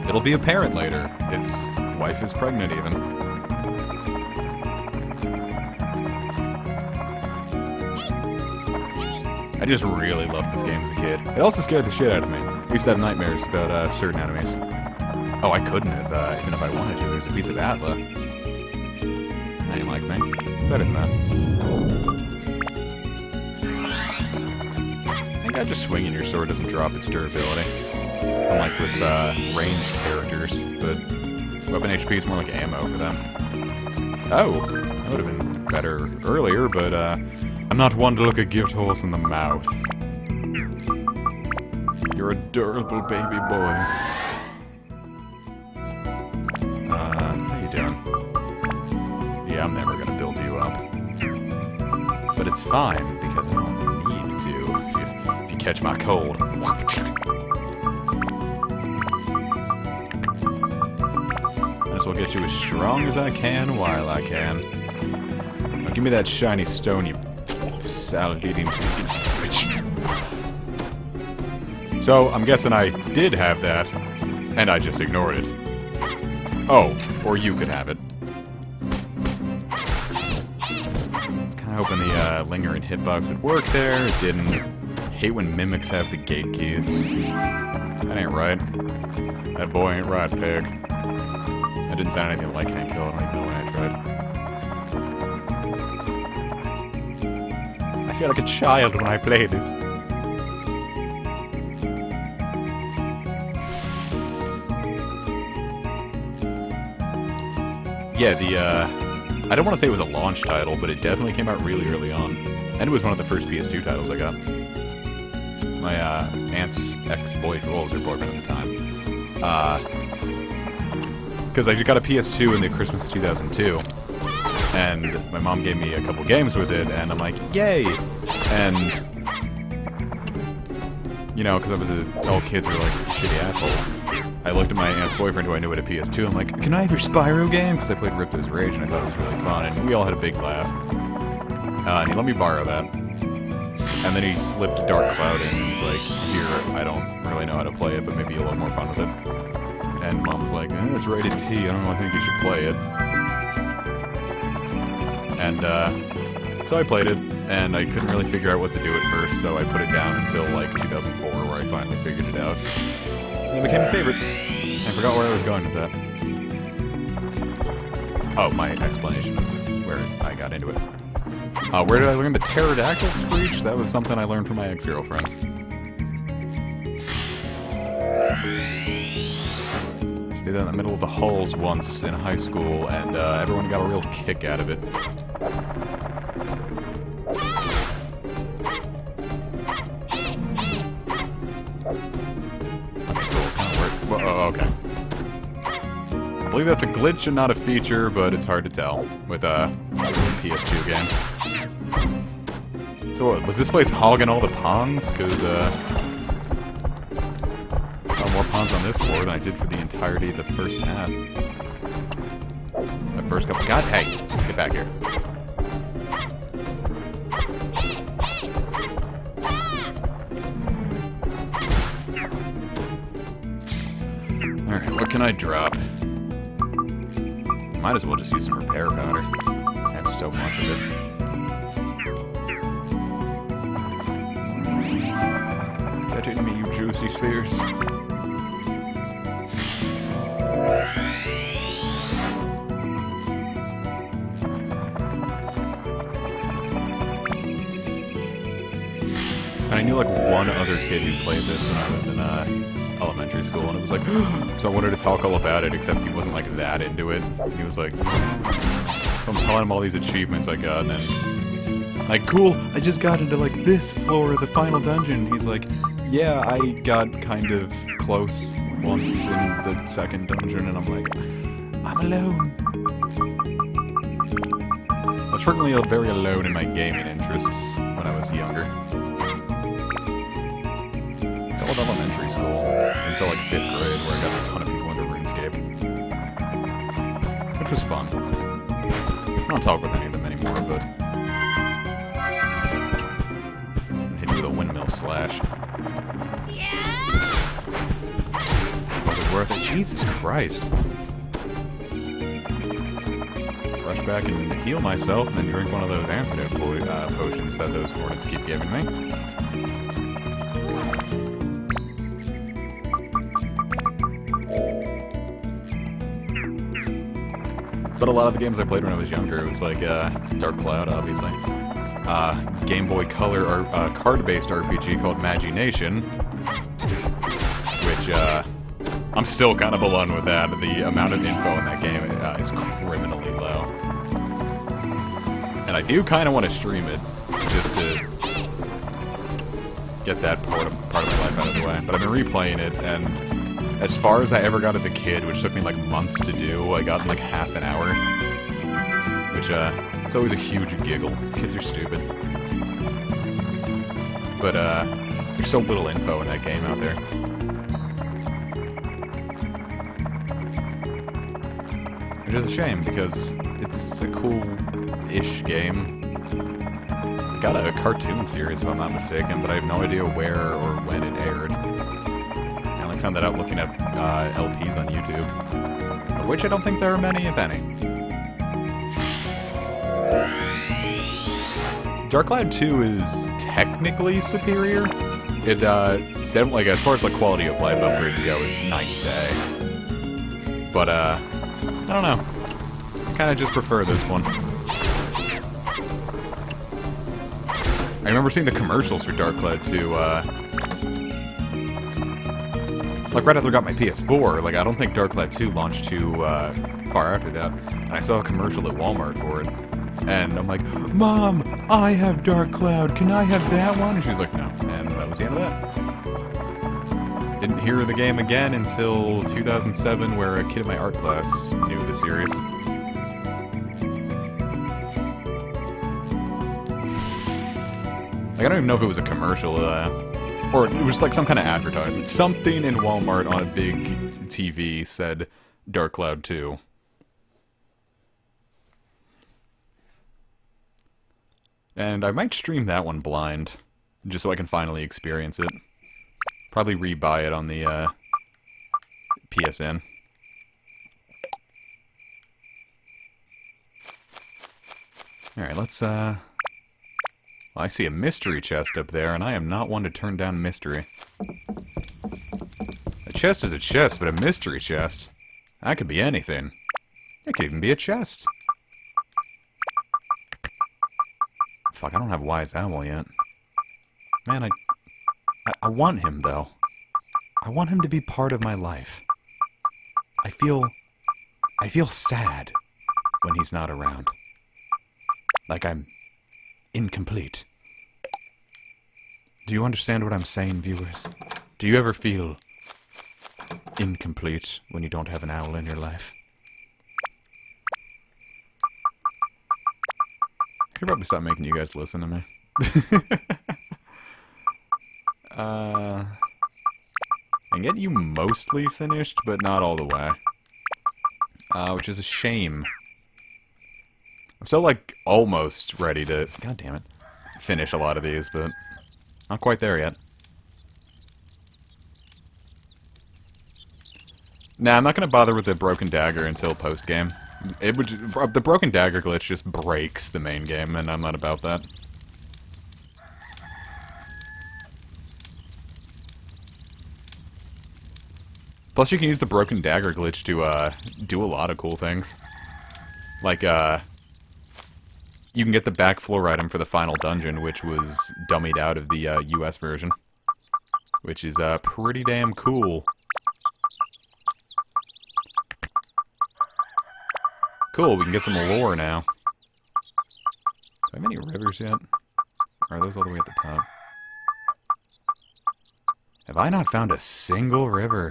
It'll be apparent later. Its wife is pregnant, even. I just really loved this game as a kid. It also scared the shit out of me. I used to have nightmares about certain enemies. Oh, I couldn't have, even if I wanted to. There's a piece of Atla. That ain't like me. Better than that. I think just swinging your sword doesn't drop its durability. Unlike with ranged characters, but weapon HP is more like ammo for them. Oh, that would have been better earlier, but I'm not one to look a gift horse in the mouth. You're a adorable baby boy. How you doing? Yeah, I'm never gonna build you up. But it's fine, because I don't need to, if you catch my cold. I'll get you as strong as I can while I can. Now give me that shiny stone, you salad-eating bitch. So, I'm guessing I did have that, and I just ignored it. Oh, or you could have it. I was kind of hoping the lingering hitbox would work there. It didn't. I hate when mimics have the gate keys. That ain't right. That boy ain't right, pig. That didn't sound anything like Hank Hill. I don't even know when I tried. I feel like a child when I play this. Yeah, I don't want to say it was a launch title, but it definitely came out really early on. And it was one of the first PS2 titles I got. My aunt's ex-boyfriend, well, was her boyfriend at the time. Because I got a PS2 in the Christmas of 2002, and my mom gave me a couple games with it, and I'm like, yay! And, you know, because all kids are like shitty assholes. I looked at my aunt's boyfriend who I knew had a PS2. I'm like, can I have your Spyro game? Because I played Ripto's Rage and I thought it was really fun. And we all had a big laugh. And he let me borrow that. And then he slipped Dark Cloud in. He's like, here, I don't really know how to play it, but maybe you'll have more fun with it. And Mom was like, it's rated T. I don't know, I think you should play it. And so I played it, and I couldn't really figure out what to do at first, so I put it down until like 2004, where I finally figured it out. And it became a favorite. I forgot where I was going with that. Oh, my explanation of where I got into it. Where did I learn the pterodactyl screech? That was something I learned from my ex-girlfriends. Did that in the middle of the halls once in high school, and everyone got a real kick out of it. Well, oh, okay. I believe that's a glitch and not a feature, but it's hard to tell with PS2 games. So what, was this place hogging all the ponds? Because I saw more ponds on this floor than I did for the entirety of the first half. My first couple... God, hey! Get back here. Alright, what can I drop? Might as well just use some repair powder. I have so much of it. Get in me, you juicy spheres. And I knew like one other kid who played this when I was in elementary school, and it was like, so I wanted to talk all about it, except he wasn't like that into it. He was like, I'm telling him all these achievements I got, and then, like, cool, I just got into like this floor of the final dungeon. He's like, yeah, I got kind of close once in the second dungeon, and I'm like, I'm alone. I was certainly very alone in my gaming interests when I was younger. All elementary school until like 5th grade, where I got a ton of people into RuneScape, which was fun. I don't talk with any of them anymore, but I'm hit you with a windmill slash. Was it worth it? Jesus Christ! Rush back and heal myself, and then drink one of those antidote potions that those hornets keep giving me. But a lot of the games I played when I was younger, it was like Dark Cloud, obviously. Game Boy Color card-based RPG called Magination, which I'm still kind of alone with that. The amount of info in that game is criminally low. And I do kind of want to stream it, just to get that part of my life out of the way. But I've been replaying it, and as far as I ever got as a kid, which took me like months to do, I got in like half an hour. Which, it's always a huge giggle. Kids are stupid. But, there's so little info in that game out there. Which is a shame, because it's a cool-ish game. It got a cartoon series, if I'm not mistaken, but I have no idea where or when it aired. I only found that out looking at LPs on YouTube, of which I don't think there are many, if any. Dark Cloud 2 is technically superior. It's definitely, like, as far as like quality of life upgrades go, it's night and day. But I don't know. I kind of just prefer this one. I remember seeing the commercials for Dark Cloud 2. Like right after I got my PS4. Like I don't think Dark Cloud 2 launched too far after that. And I saw a commercial at Walmart for it. And I'm like, Mom, I have Dark Cloud. Can I have that one? And she's like, no. And that was the end of that. Didn't hear the game again until 2007, where a kid in my art class knew the series. Like, I don't even know if it was a commercial. Or it was like some kind of advertisement. Something in Walmart on a big TV said Dark Cloud 2. And I might stream that one blind, just so I can finally experience it. Probably rebuy it on the PSN. Alright, let's, well, I see a mystery chest up there, and I am not one to turn down mystery. A chest is a chest, but a mystery chest? That could be anything. It could even be a chest. Fuck, I don't have Wise Owl yet. Man, I want him, though. I want him to be part of my life. I feel sad when he's not around. Like I'm incomplete. Do you understand what I'm saying, viewers? Do you ever feel incomplete when you don't have an owl in your life? I should probably stop making you guys listen to me. And get you mostly finished, but not all the way. Which is a shame. I'm still, like, almost ready to, god damn it, finish a lot of these, but not quite there yet. Nah, I'm not gonna bother with the Broken Dagger until post-game. The Broken Dagger glitch just breaks the main game, and I'm not about that. Plus, you can use the Broken Dagger glitch to, do a lot of cool things. Like, you can get the back floor item for the final dungeon, which was dummied out of the, US version. Which is, pretty damn cool. Cool, we can get some lore now. Do I have any rivers yet? Or are those all the way at the top? Have I not found a single river?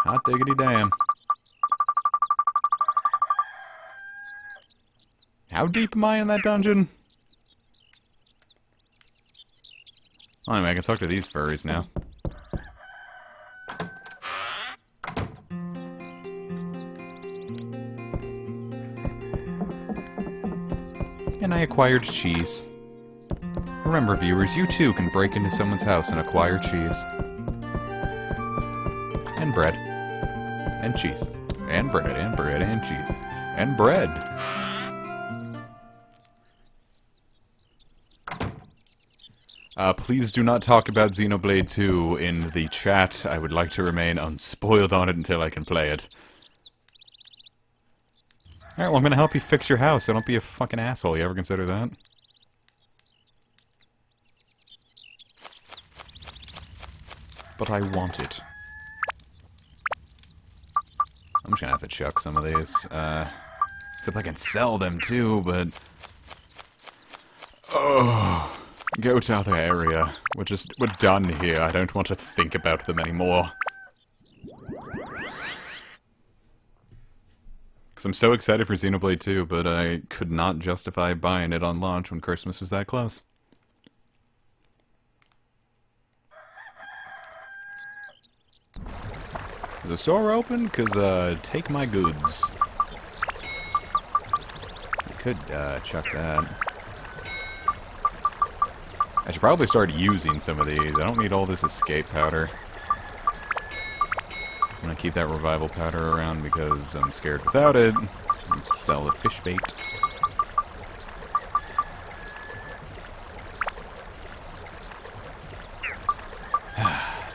Hot diggity damn. How deep am I in that dungeon? Oh, anyway, I can talk to these furries now. And I acquired cheese. Remember, viewers, you too can break into someone's house and acquire cheese. And bread. And cheese. And bread, and bread, and cheese. And bread. Please do not talk about Xenoblade 2 in the chat. I would like to remain unspoiled on it until I can play it. Alright, well, I'm gonna help you fix your house, so don't be a fucking asshole. You ever consider that? But I want it. I'm just gonna have to chuck some of these. Except I can sell them too, but... Oh... Go to other area. We're done here. I don't want to think about them anymore. Because I'm so excited for Xenoblade 2, but I could not justify buying it on launch when Christmas was that close. Is the store open? Because, take my goods. I could, chuck that. I should probably start using some of these. I don't need all this escape powder. I'm gonna keep that revival powder around because I'm scared without it. Let's sell the fish bait.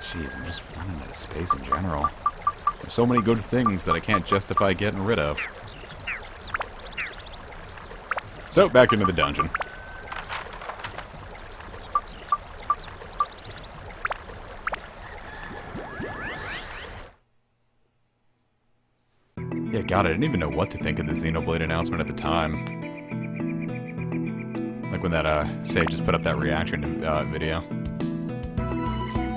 Jeez, I'm just running out of space in general. There's so many good things that I can't justify getting rid of. So, back into the dungeon. Yeah, God, I didn't even know what to think of the Xenoblade announcement at the time. Like when that, Sage just put up that reaction video.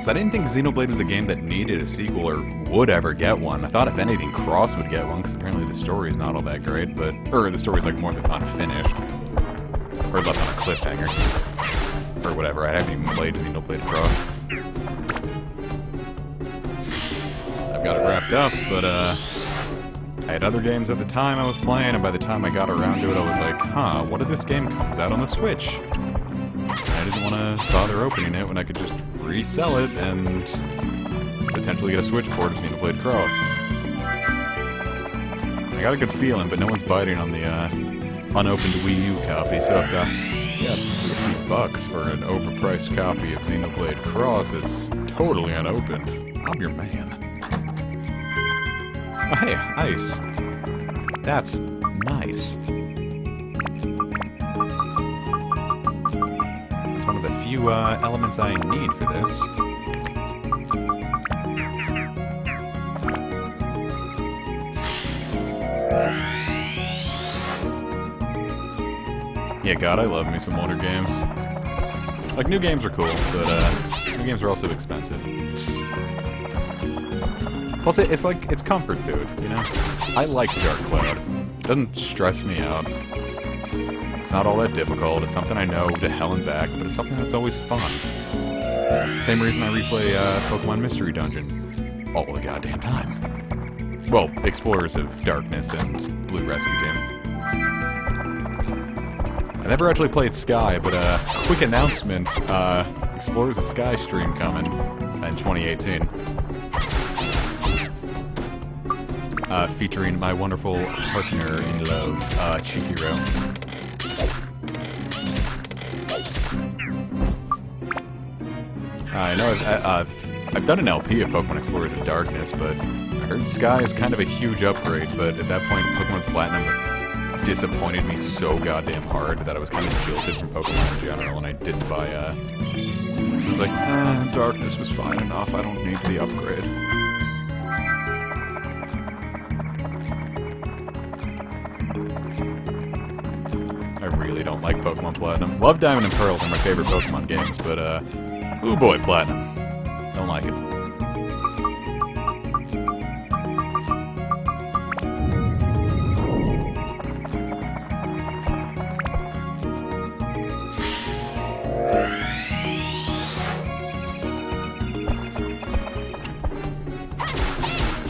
So I didn't think Xenoblade was a game that needed a sequel or would ever get one. I thought if anything, Cross would get one, because apparently the story's not all that great, but... Or the story's like more than unfinished. Or left on a cliffhanger. Or whatever, I haven't even played Xenoblade Cross. I've got it wrapped up, but I had other games at the time I was playing, and by the time I got around to it, I was like, huh, what if this game comes out on the Switch? I didn't want to bother opening it when I could just resell it and potentially get a Switch port of Xenoblade Cross. I got a good feeling, but no one's biting on the unopened Wii U copy, so I've got $50 for an overpriced copy of Xenoblade Cross. It's totally unopened. I'm your man. Oh, hey, ice. That's nice. It's one of the few elements I need for this. Yeah, God, I love me some older games. Like, new games are cool, but new games are also expensive. Plus, it's comfort food, you know? I like Dark Cloud. It doesn't stress me out. It's not all that difficult. It's something I know to hell and back, but it's something that's always fun. Same reason I replay Pokemon Mystery Dungeon all the goddamn time. Well, Explorers of Darkness and Blue Rescue Team. I never actually played Sky, but quick announcement, Explorers of Sky stream coming in 2018. Featuring my wonderful partner in love, Chihiro. I know I've done an LP of Pokemon Explorers of Darkness, but I heard Sky is kind of a huge upgrade, but at that point Pokemon Platinum disappointed me so goddamn hard that I was kind of jilted from Pokemon in general, and I didn't buy, I was like, Darkness was fine enough, I don't need the upgrade. I really don't like Pokemon Platinum. Love Diamond and Pearl, they're my favorite Pokemon games, but, ooh boy, Platinum. Don't like it.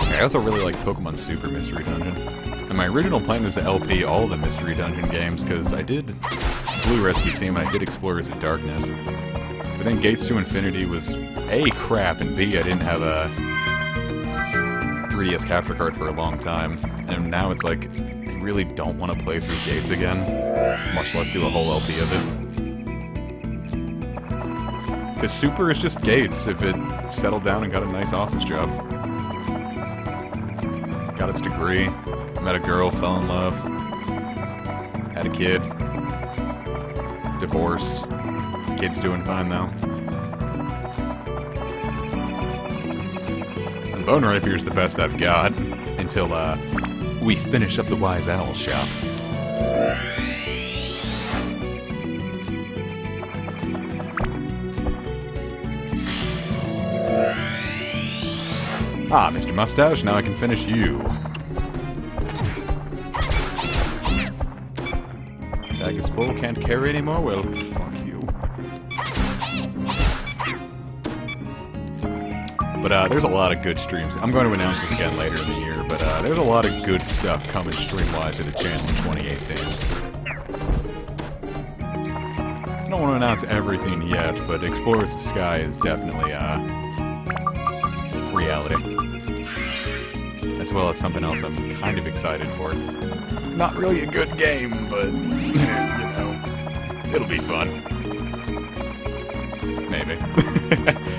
I also really like Pokemon Super Mystery Dungeon. And my original plan was to LP all the Mystery Dungeon games, because I did Blue Rescue Team and I did Explorers of Darkness. But then Gates to Infinity was A, crap, and B, I didn't have a 3DS capture card for a long time. And now it's like, I really don't want to play through Gates again, much less do a whole LP of it. Because Super is just Gates if it settled down and got a nice office job. Got its degree, met a girl, fell in love, had a kid, divorced, kid's doing fine though. And Bone Rapier's the best I've got, until we finish up the Wise Owl shop. Ah, Mr. Mustache, now I can finish you. Bag is full, can't carry anymore? Well, fuck you. But there's a lot of good streams. I'm going to announce this again later in the year, but there's a lot of good stuff coming stream-wise to the channel in 2018. I don't want to announce everything yet, but Explorers of Sky is definitely reality. As well as something else I'm kind of excited for. Not really a good game, but, you know, it'll be fun. Maybe. I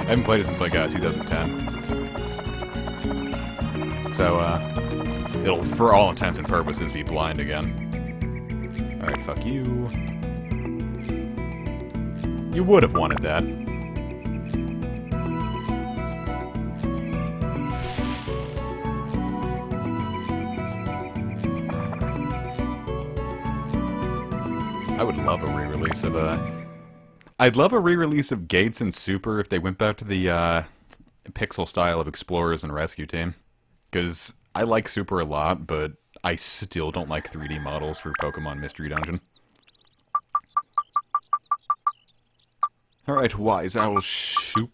haven't played it since, like, 2010. So, it'll, for all intents and purposes, be blind again. Alright, fuck you. You would have wanted that. I would love a re-release of I'd love a re-release of Gates and Super if they went back to the pixel style of Explorers and Rescue Team. Because I like Super a lot, but I still don't like 3D models for Pokemon Mystery Dungeon. Alright, wise owl shoop.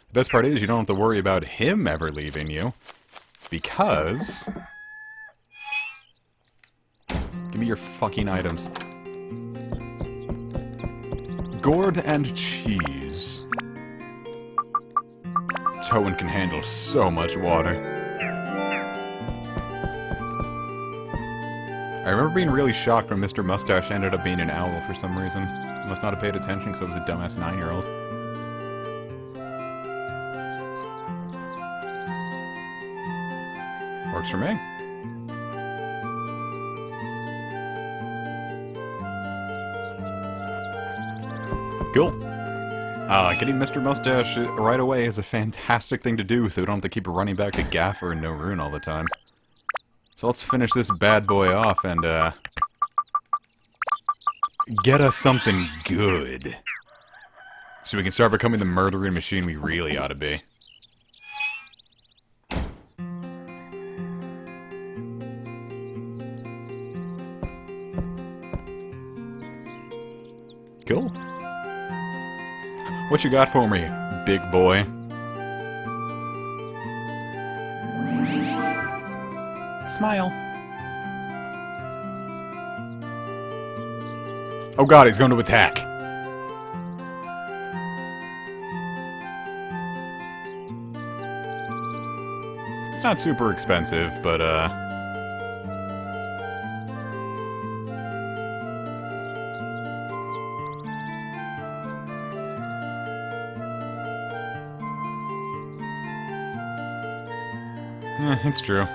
The best part is you don't have to worry about him ever leaving you. Because... Give me your fucking items. Gourd and cheese. Toan can handle so much water. I remember being really shocked when Mr. Mustache ended up being an owl for some reason. I must not have paid attention because I was a dumbass 9-year-old. Works for me. Cool. Getting Mr. Mustache right away is a fantastic thing to do, so we don't have to keep running back to Gaffer and No Rune all the time. So let's finish this bad boy off and, get us something good. So we can start becoming the murdering machine we really ought to be. Cool. What you got for me, big boy? Smile. Oh god, he's going to attack. It's not super expensive, but, it's true.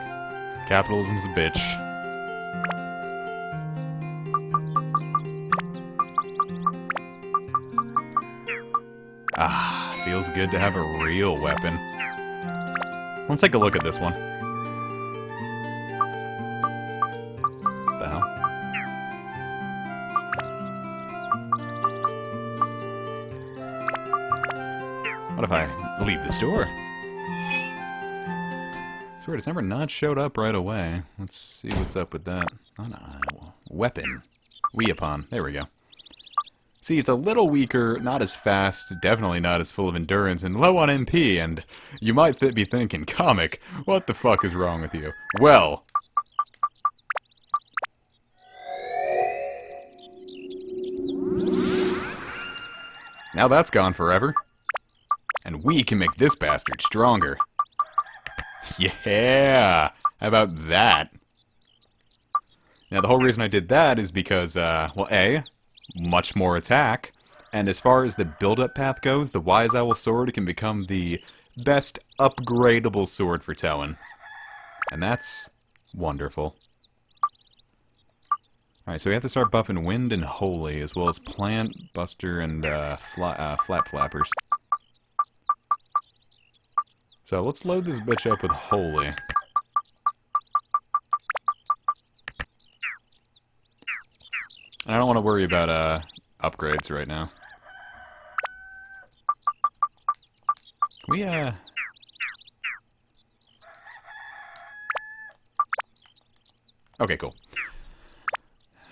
Capitalism's a bitch. Ah, feels good to have a real weapon. Let's take a look at this one. What the hell? What if I leave the store? It's weird, it's never not showed up right away. Let's see what's up with that. Oh no, weapon. Weapon. There we go. See, it's a little weaker, not as fast, definitely not as full of endurance, and low on MP, and you might be thinking, Comic, what the fuck is wrong with you? Well... now that's gone forever. And we can make this bastard stronger. Yeah! How about that? Now, the whole reason I did that is because, well, A, much more attack, and as far as the build-up path goes, the Wise Owl Sword can become the best upgradable sword for Toan. And that's wonderful. Alright, so we have to start buffing Wind and Holy, as well as Plant, Buster, and Flap Flappers. So let's load this bitch up with Holy. I don't want to worry about upgrades right now. We okay, cool.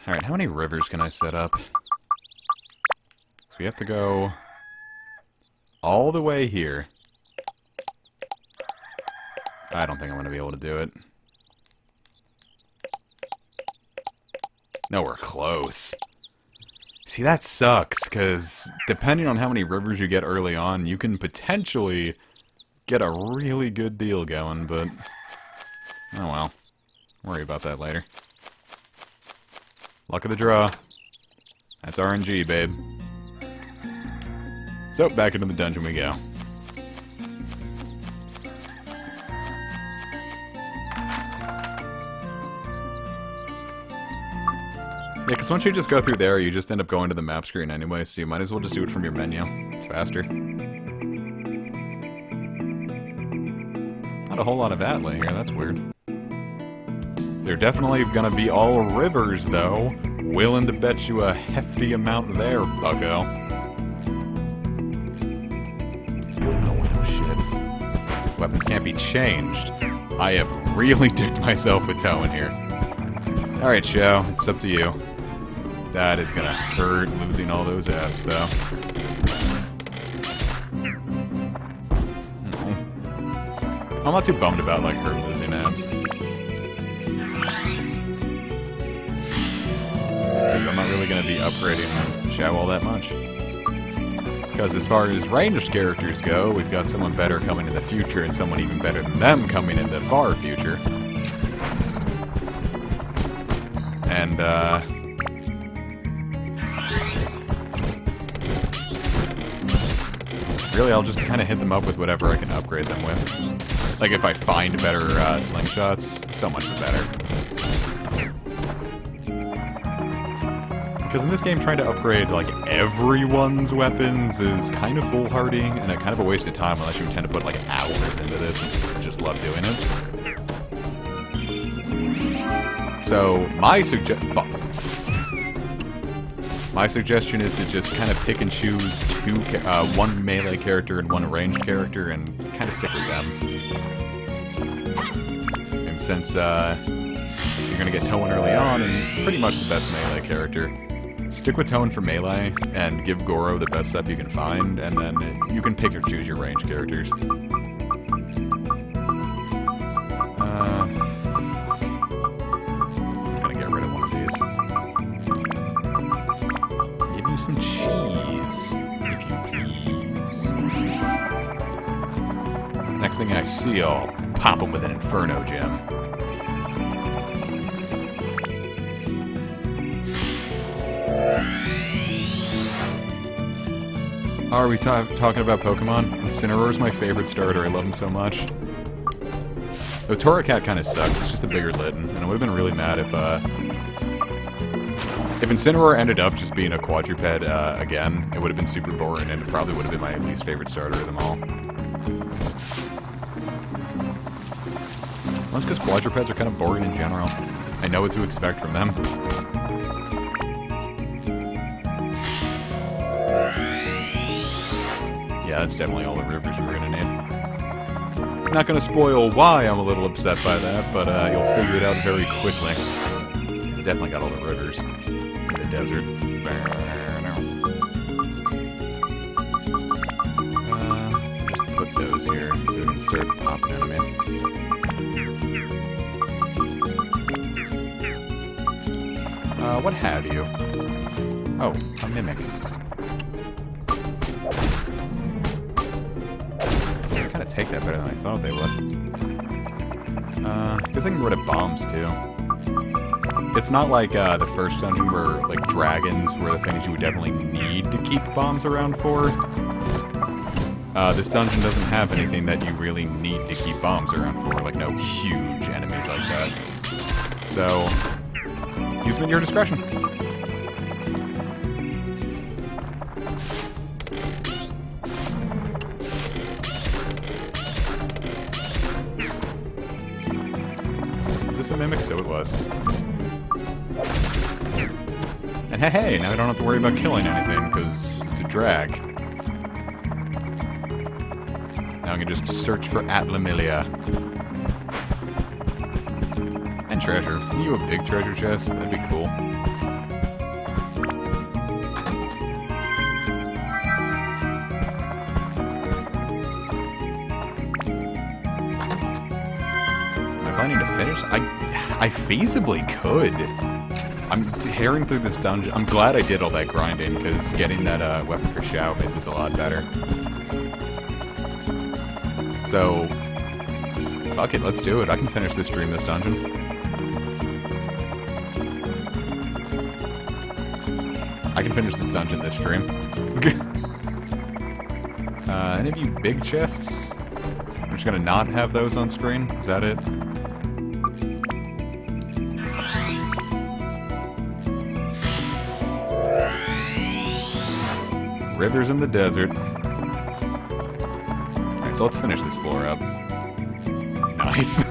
Alright, how many rivers can I set up? So we have to go all the way here. I don't think I'm going to be able to do it. Nowhere close. See, that sucks, because depending on how many rivers you get early on, you can potentially get a really good deal going, but... oh well. Worry about that later. Luck of the draw. That's RNG, babe. So, back into the dungeon we go. Yeah, because once you just go through there, you just end up going to the map screen anyway, so you might as well just do it from your menu. It's faster. Not a whole lot of Atla here, that's weird. They're definitely gonna be all rivers, though. Willing to bet you a hefty amount there, bucko. Oh, shit. Weapons can't be changed. I have really dicked myself with Toan here. Alright, Shao, it's up to you. That is gonna hurt losing all those abs, though. I'm not too bummed about, like, her losing abs. Because I'm not really gonna be upgrading Xiao all that much. Because as far as ranged characters go, we've got someone better coming in the future and someone even better than them coming in the far future. And, really, I'll just kind of hit them up with whatever I can upgrade them with. Like, if I find better slingshots, so much the better. Because in this game, trying to upgrade, like, everyone's weapons is kind of foolhardy, and a kind of a waste of time unless you intend to put, like, hours into this and just love doing it. So, my suggestion is to just kind of pick and choose one melee character and one ranged character and kind of stick with them. And since you're going to get Toan early on, and he's pretty much the best melee character, stick with Toan for melee and give Goro the best stuff you can find, and then you can pick or choose your ranged characters. I'm going to get rid of one of these. Give you some cheese, if you please. Next thing I see, I'll pop him with an Inferno gem. Are we talking about Pokemon? Incineroar's my favorite starter. I love him so much. The Torracat kind of sucks. It's just a bigger Litten, and I would have been really mad if Incineroar ended up just being a quadruped again. It would have been super boring, and it probably would have been my least favorite starter of them all. Well, that's because quadrupeds are kind of boring in general. I know what to expect from them. Yeah, that's definitely all the rivers we're gonna need. I'm not gonna spoil why I'm a little upset by that, but you'll figure it out very quickly. Definitely got all the rivers in the desert. Just put those here so we can start popping enemies. What have you? Oh, a mimic. They kind of take that better than I thought they would. Guess I can get rid of bombs too. It's not like the first dungeon where, like, dragons were the things you would definitely need to keep bombs around for. This dungeon doesn't have anything that you really need to keep bombs around for, like no huge enemies like that. So, use them at your discretion. Is this a mimic? So it was. And hey, now I don't have to worry about killing anything, because it's a drag. Now I can just search for Atlamilia. And treasure. Can you a big treasure chest? That'd be cool. Am I planning to finish? I feasibly could. I'm tearing through this dungeon. I'm glad I did all that grinding, because getting that weapon for Xiao made this a lot better. So, fuck it, let's do it. I can finish this stream, this dungeon. I can finish this dungeon, this stream. Any of you big chests? I'm just gonna not have those on screen. Is that it? Rivers in the desert. Alright, so let's finish this floor up. Nice.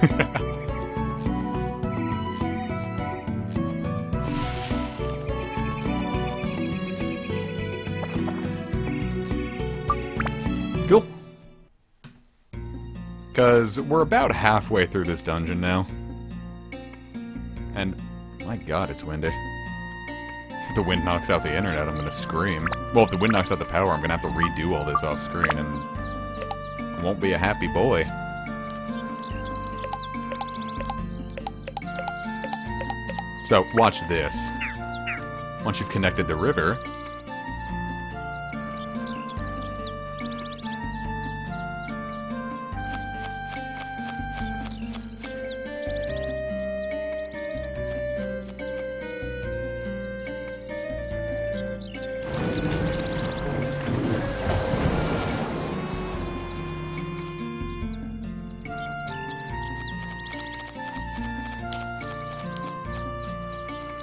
Cool. Because we're about halfway through this dungeon now. And, my god, it's windy. If the wind knocks out the internet, I'm gonna scream. Well, if the wind knocks out the power, I'm gonna have to redo all this off screen, and I won't be a happy boy. So, watch this. Once you've connected the river...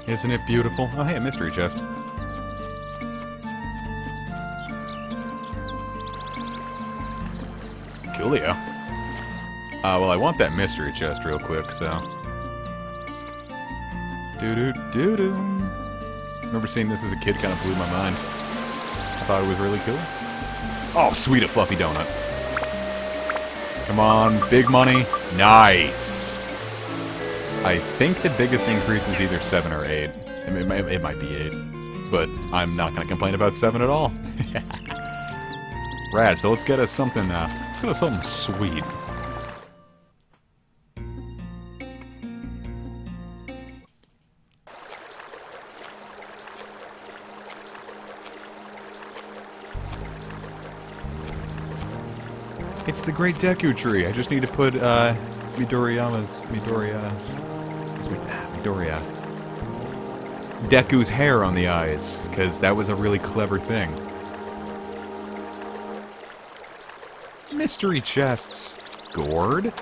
Isn't it beautiful? Oh, hey, a mystery chest. Coolio. Well, I want that mystery chest real quick, so... Doo-doo-doo-doo. Remember seeing this as a kid, kind of blew my mind. I thought it was really cool. Oh, sweet, a fluffy donut. Come on, big money. Nice! I think the biggest increase is either 7 or 8. It might be 8. But I'm not going to complain about 7 at all. Rad, so let's get us something, let's get us something sweet. It's the Great Deku Tree. I just need to put, Deku's hair on the eyes, because that was a really clever thing. Mystery chests. Gourd,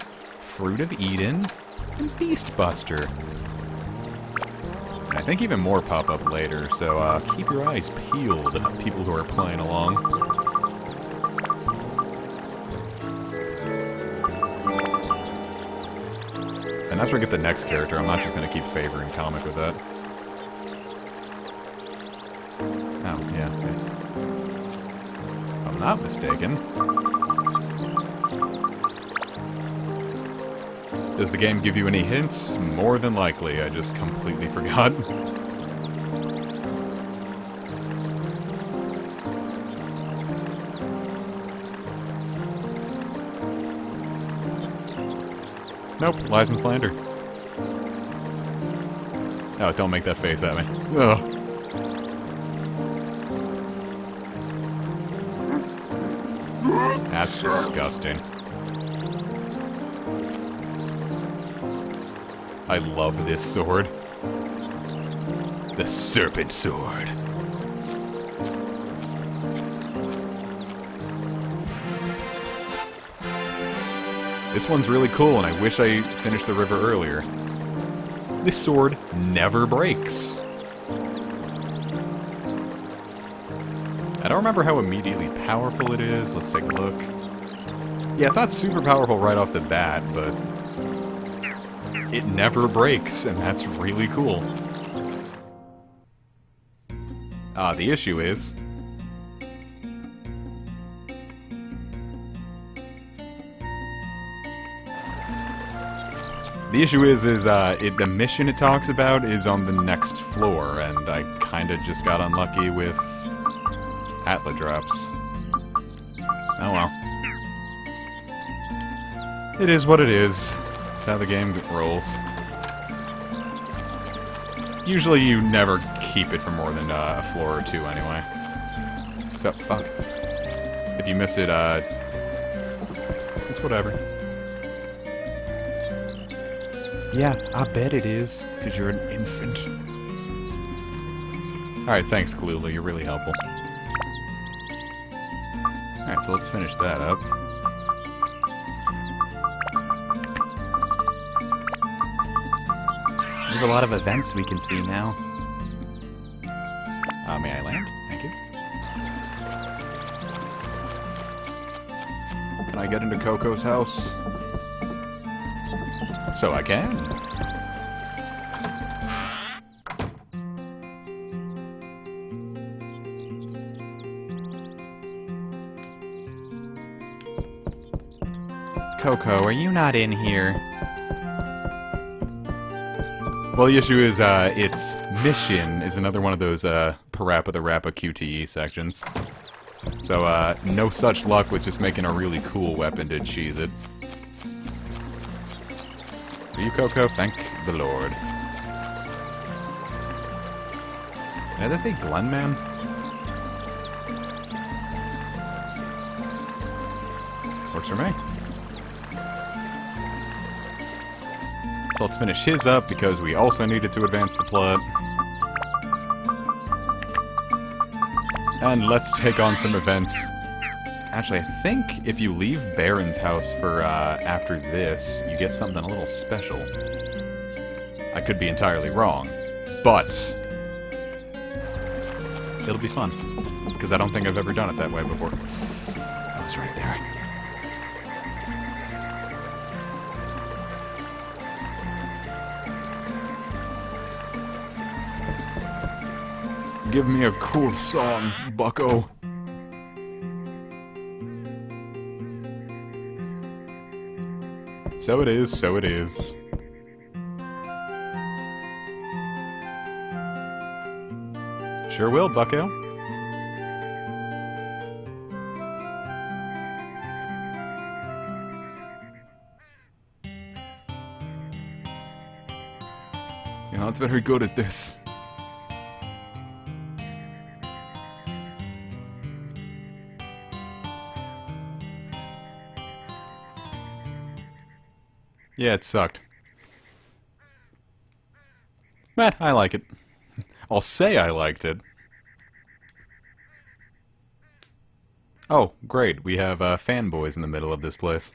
Fruit of Eden, and Beast Buster. And I think even more pop up later, so keep your eyes peeled, people who are playing along. And that's where I get the next character. I'm not just going to keep favoring Comic with that. Oh, yeah. If I'm not mistaken. Does the game give you any hints? More than likely. I just completely forgot. Nope, lies and slander. Oh, don't make that face at me. Ugh. That's disgusting. I love this sword. The Serpent Sword. This one's really cool, and I wish I finished the river earlier. This sword never breaks. I don't remember how immediately powerful it is. Let's take a look. Yeah, it's not super powerful right off the bat, but it never breaks, and that's really cool. The issue is... the mission it talks about is on the next floor, and I kinda just got unlucky with Atla drops. Oh well. It is what it is. That's how the game rolls. Usually you never keep it for more than a floor or two anyway. So, fuck. If you miss it, it's whatever. Yeah, I bet it is, because you're an infant. Alright, thanks, Kalula. You're really helpful. Alright, so let's finish that up. We have a lot of events we can see now. May I land? Thank you. Can I get into Coco's house? So I can. Coco, are you not in here? Well, the issue is, its mission is another one of those, Parappa the Rappa QTE sections. So, no such luck with just making a really cool weapon to cheese it. Are you Coco? Thank the Lord. Did I say Glen Man? Works for me. So let's finish his up, because we also needed to advance the plot. And let's take on some events. Actually, I think if you leave Baron's house for, after this, you get something a little special. I could be entirely wrong, but it'll be fun, because I don't think I've ever done it that way before. Oh, it's right there. Give me a cool song, bucko. So it is, so it is. Sure will, bucko. You're not very good at this. Yeah, it sucked. But I like it. I'll say I liked it. Oh, great. We have fanboys in the middle of this place.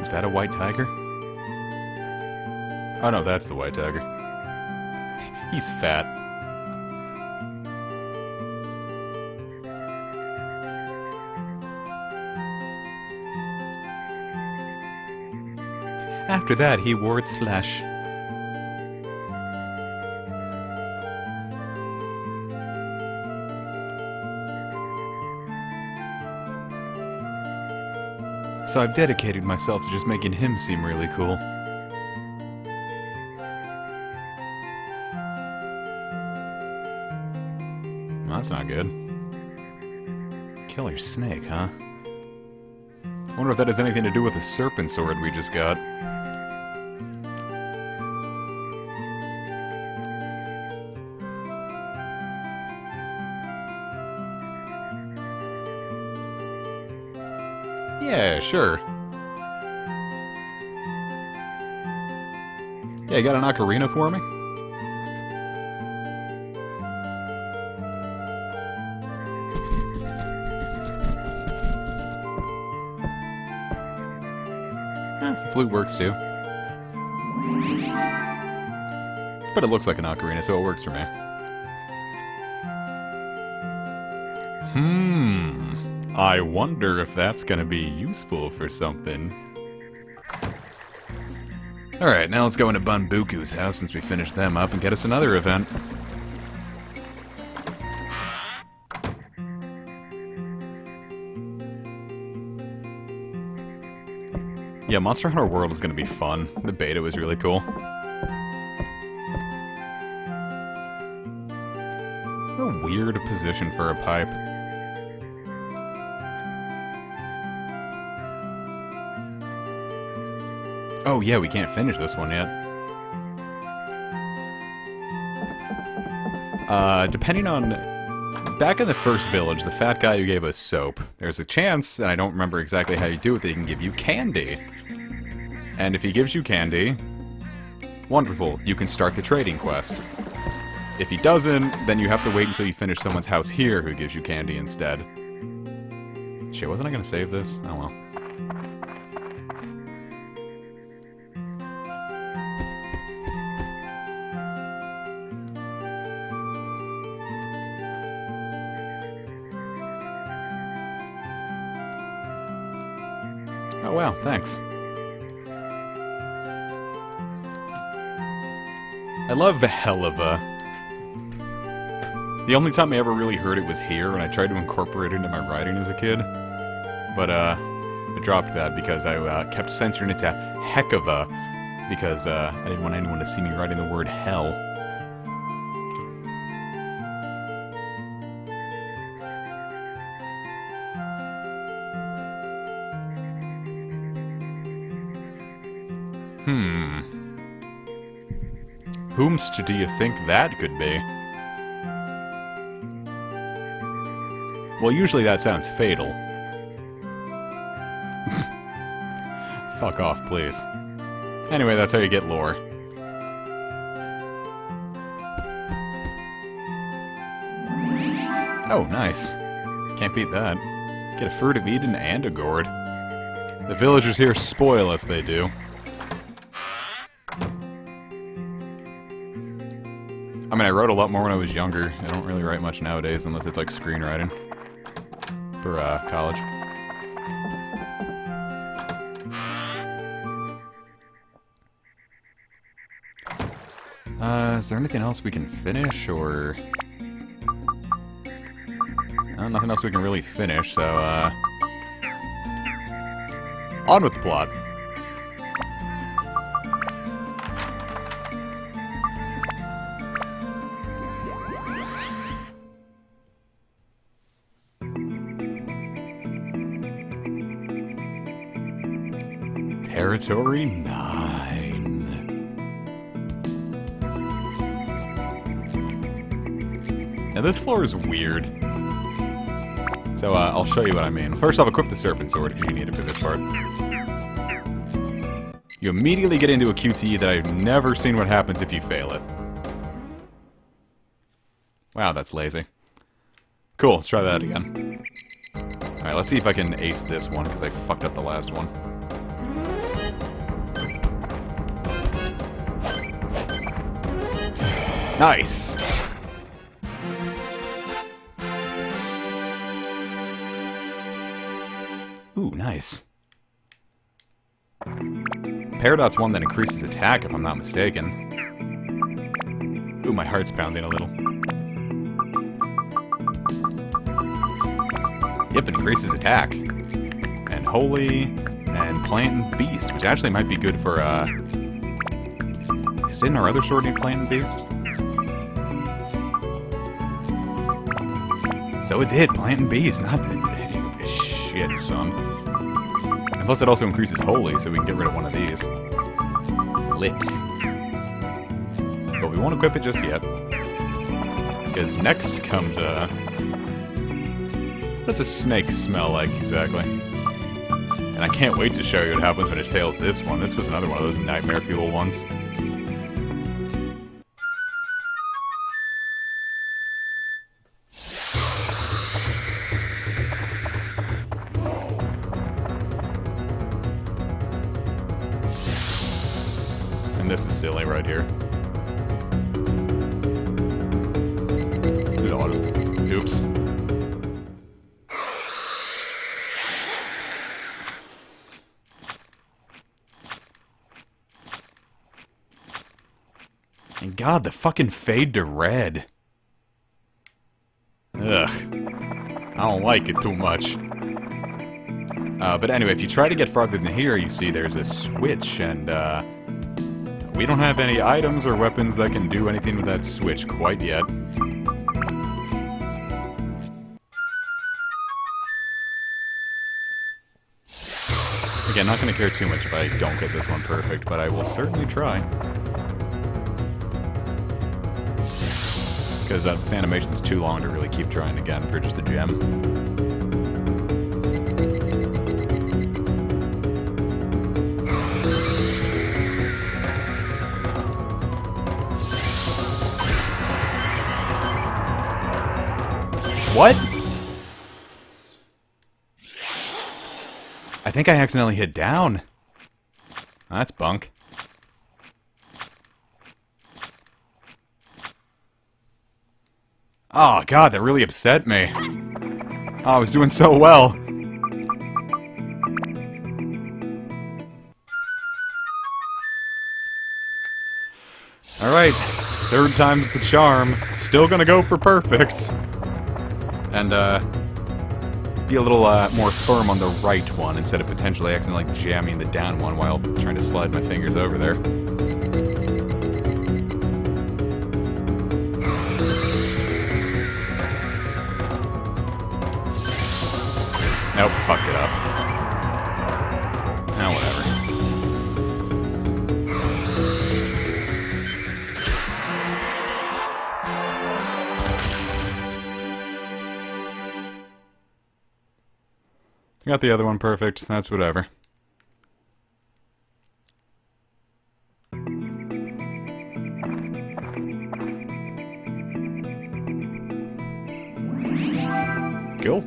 Is that a white tiger? Oh no, that's the white tiger. He's fat. After that, he wore its flesh. So I've dedicated myself to just making him seem really cool. Well, that's not good. Killer snake, huh? I wonder if that has anything to do with the serpent sword we just got. Yeah, sure. Yeah, you got an ocarina for me? The flute works too. But it looks like an ocarina, so it works for me. I wonder if that's gonna be useful for something. Alright, now let's go into Bunbuku's house since we finished them up and get us another event. Yeah, Monster Hunter World is gonna be fun. The beta was really cool. What a weird position for a pipe. Oh yeah, we can't finish this one yet. Depending on... Back in the first village, the fat guy who gave us soap, there's a chance, and I don't remember exactly how you do it, that he can give you candy. And if he gives you candy, wonderful, you can start the trading quest. If he doesn't, then you have to wait until you finish someone's house here who gives you candy instead. Shit, wasn't I gonna save this? Oh well. Oh wow, thanks. I love Helava. The only time I ever really heard it was here, and I tried to incorporate it into my writing as a kid. But, I dropped that because I kept censoring it to heck of a, because I didn't want anyone to see me writing the word hell. Whomst do you think that could be? Well, usually that sounds fatal. Fuck off, please. Anyway, that's how you get lore. Oh, nice. Can't beat that. Get a Fruit of Eden and a gourd. The villagers here spoil us, they do. I mean, I wrote a lot more when I was younger. I don't really write much nowadays, unless it's like screenwriting. For, college. Is there anything else we can finish, or... nothing else we can really finish, so, on with the plot. Territory 9. Now this floor is weird. So I'll show you what I mean. First off, equip the Serpent Sword because you need it for this part. You immediately get into a QTE that I've never seen what happens if you fail it. Wow, that's lazy. Cool, let's try that again. Alright, let's see if I can ace this one because I fucked up the last one. Nice! Ooh, nice. Peridot's one that increases attack, if I'm not mistaken. Ooh, my heart's pounding a little. Yep, it increases attack. And Holy, and Plant and Beast, which actually might be good for, didn't our other sword need Plant and Beast? So it did, Plant and Beast, not... Shit, son. And plus it also increases Holy, so we can get rid of one of these. Lit. But we won't equip it just yet. Because next comes, what's a snake smell like, exactly? And I can't wait to show you what happens when it fails this one. This was another one of those nightmare fuel ones. And this is silly right here. Oops. And God, the fucking fade to red. Ugh. I don't like it too much. But anyway, if you try to get farther than here, you see there's a switch, and, we don't have any items or weapons that can do anything with that switch quite yet. Again, not going to care too much if I don't get this one perfect, but I will certainly try. Because this animation's too long to really keep trying again for just a gem. What? I think I accidentally hit down. That's bunk. Oh god, that really upset me. Oh, I was doing so well. Alright, third time's the charm. Still gonna go for perfect. And, be a little, more firm on the right one instead of potentially accidentally, like, jamming the down one while trying to slide my fingers over there. Nope, fucked it up. Now, whatever. Got the other one perfect. That's whatever. Cool.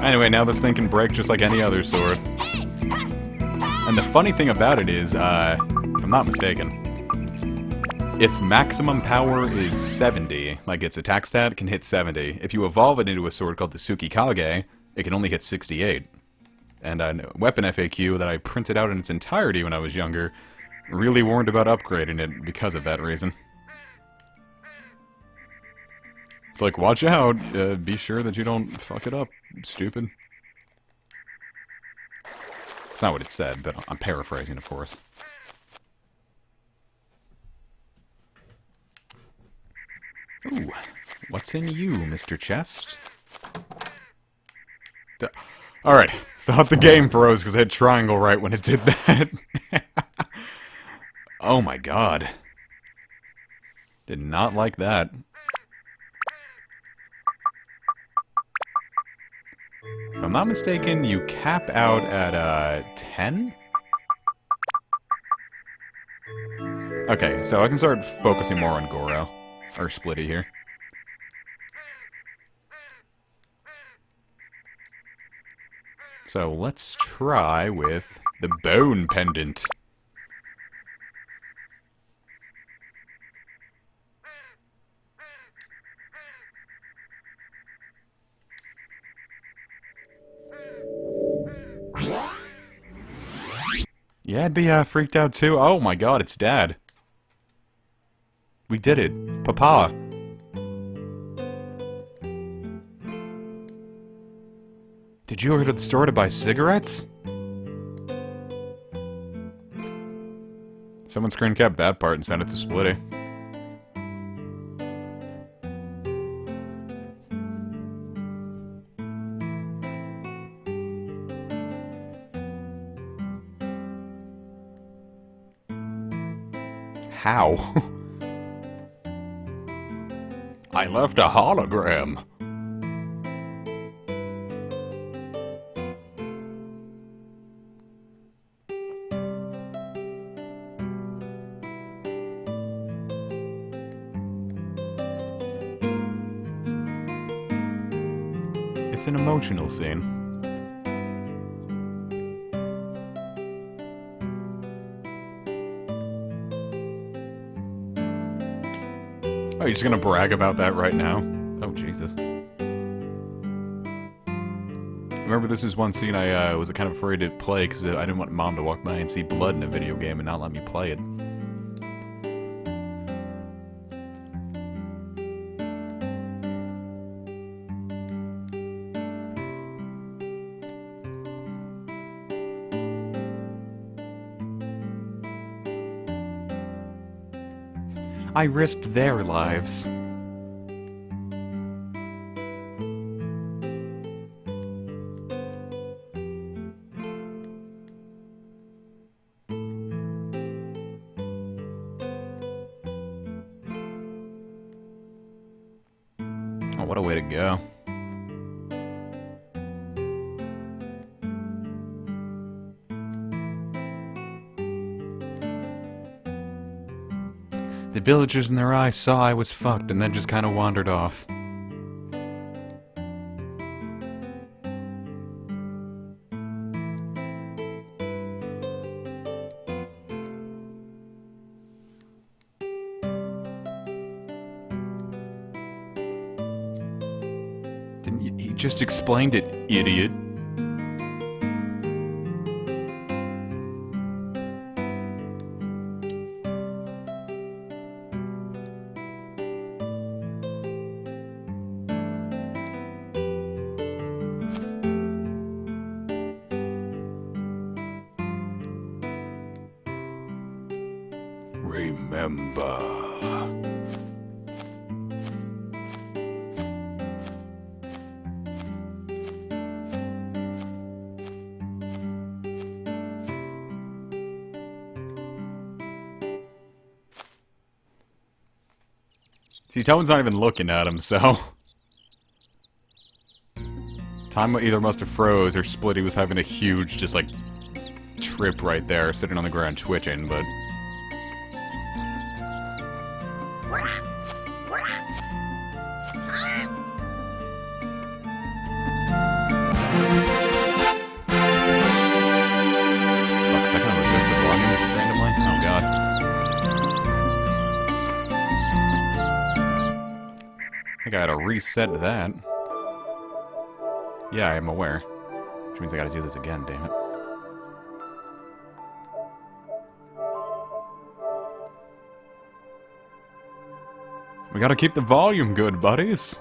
Anyway, now this thing can break just like any other sword. And the funny thing about it is, if I'm not mistaken, its maximum power is 70. Like, its attack stat can hit 70. If you evolve it into a sword called the Tsukikage, it can only hit 68. And a weapon FAQ that I printed out in its entirety when I was younger really warned about upgrading it because of that reason. It's like, watch out, be sure that you don't fuck it up, stupid. It's not what it said, but I'm paraphrasing, of course. Ooh, what's in you, Mr. Chest? Alright, thought the game froze because I had triangle right when it did that. Oh my god. Did not like that. If I'm not mistaken, you cap out at, 10? Okay, so I can start focusing more on Goro. Or Splitty here. So let's try with the Bone Pendant. Yeah, I'd be freaked out too. Oh my god, it's Dad. We did it. Papa. Did you go to the store to buy cigarettes? Someone screen capped that part and sent it to Splitty. How? I left a hologram. It's an emotional scene. Oh, you're just gonna brag about that right now? Oh, Jesus. Remember, this is one scene I was kind of afraid to play because I didn't want Mom to walk by and see blood in a video game and not let me play it. I risked their lives. Oh, what a way to go. The villagers in their eyes saw I was fucked and then just kind of wandered off. You just explained it, idiot. Ember. See, Tone's not even looking at him, so... Time either must have froze or Splitty was having a huge, just like, trip right there, sitting on the ground twitching, but... Fuck, second I'm adjust the volume randomly? Oh god. I think I gotta reset that. Yeah, I am aware. Which means I gotta do this again, damn it. We gotta keep the volume good, buddies.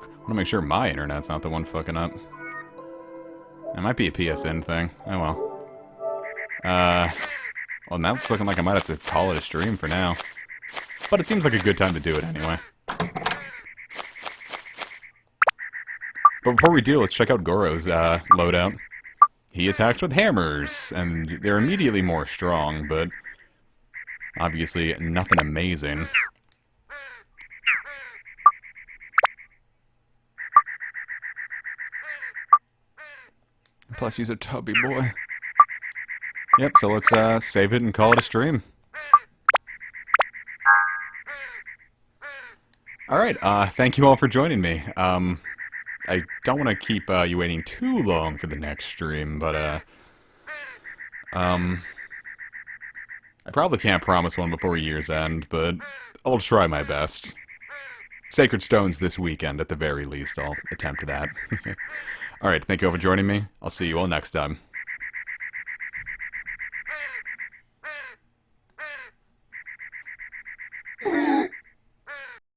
I wanna make sure my internet's not the one fucking up. It might be a PSN thing. Oh well. Well, now it's looking like I might have to call it a stream for now. But it seems like a good time to do it anyway. But before we do, let's check out Goro's loadout. He attacks with hammers, and they're immediately more strong, but obviously nothing amazing. Plus, he's a tubby boy. Yep, so let's save it and call it a stream. Alright, thank you all for joining me. I don't want to keep you waiting too long for the next stream, but I probably can't promise one before year's end, but I'll try my best. Sacred Stones this weekend, at the very least. I'll attempt that. Alright, thank you all for joining me. I'll see you all next time.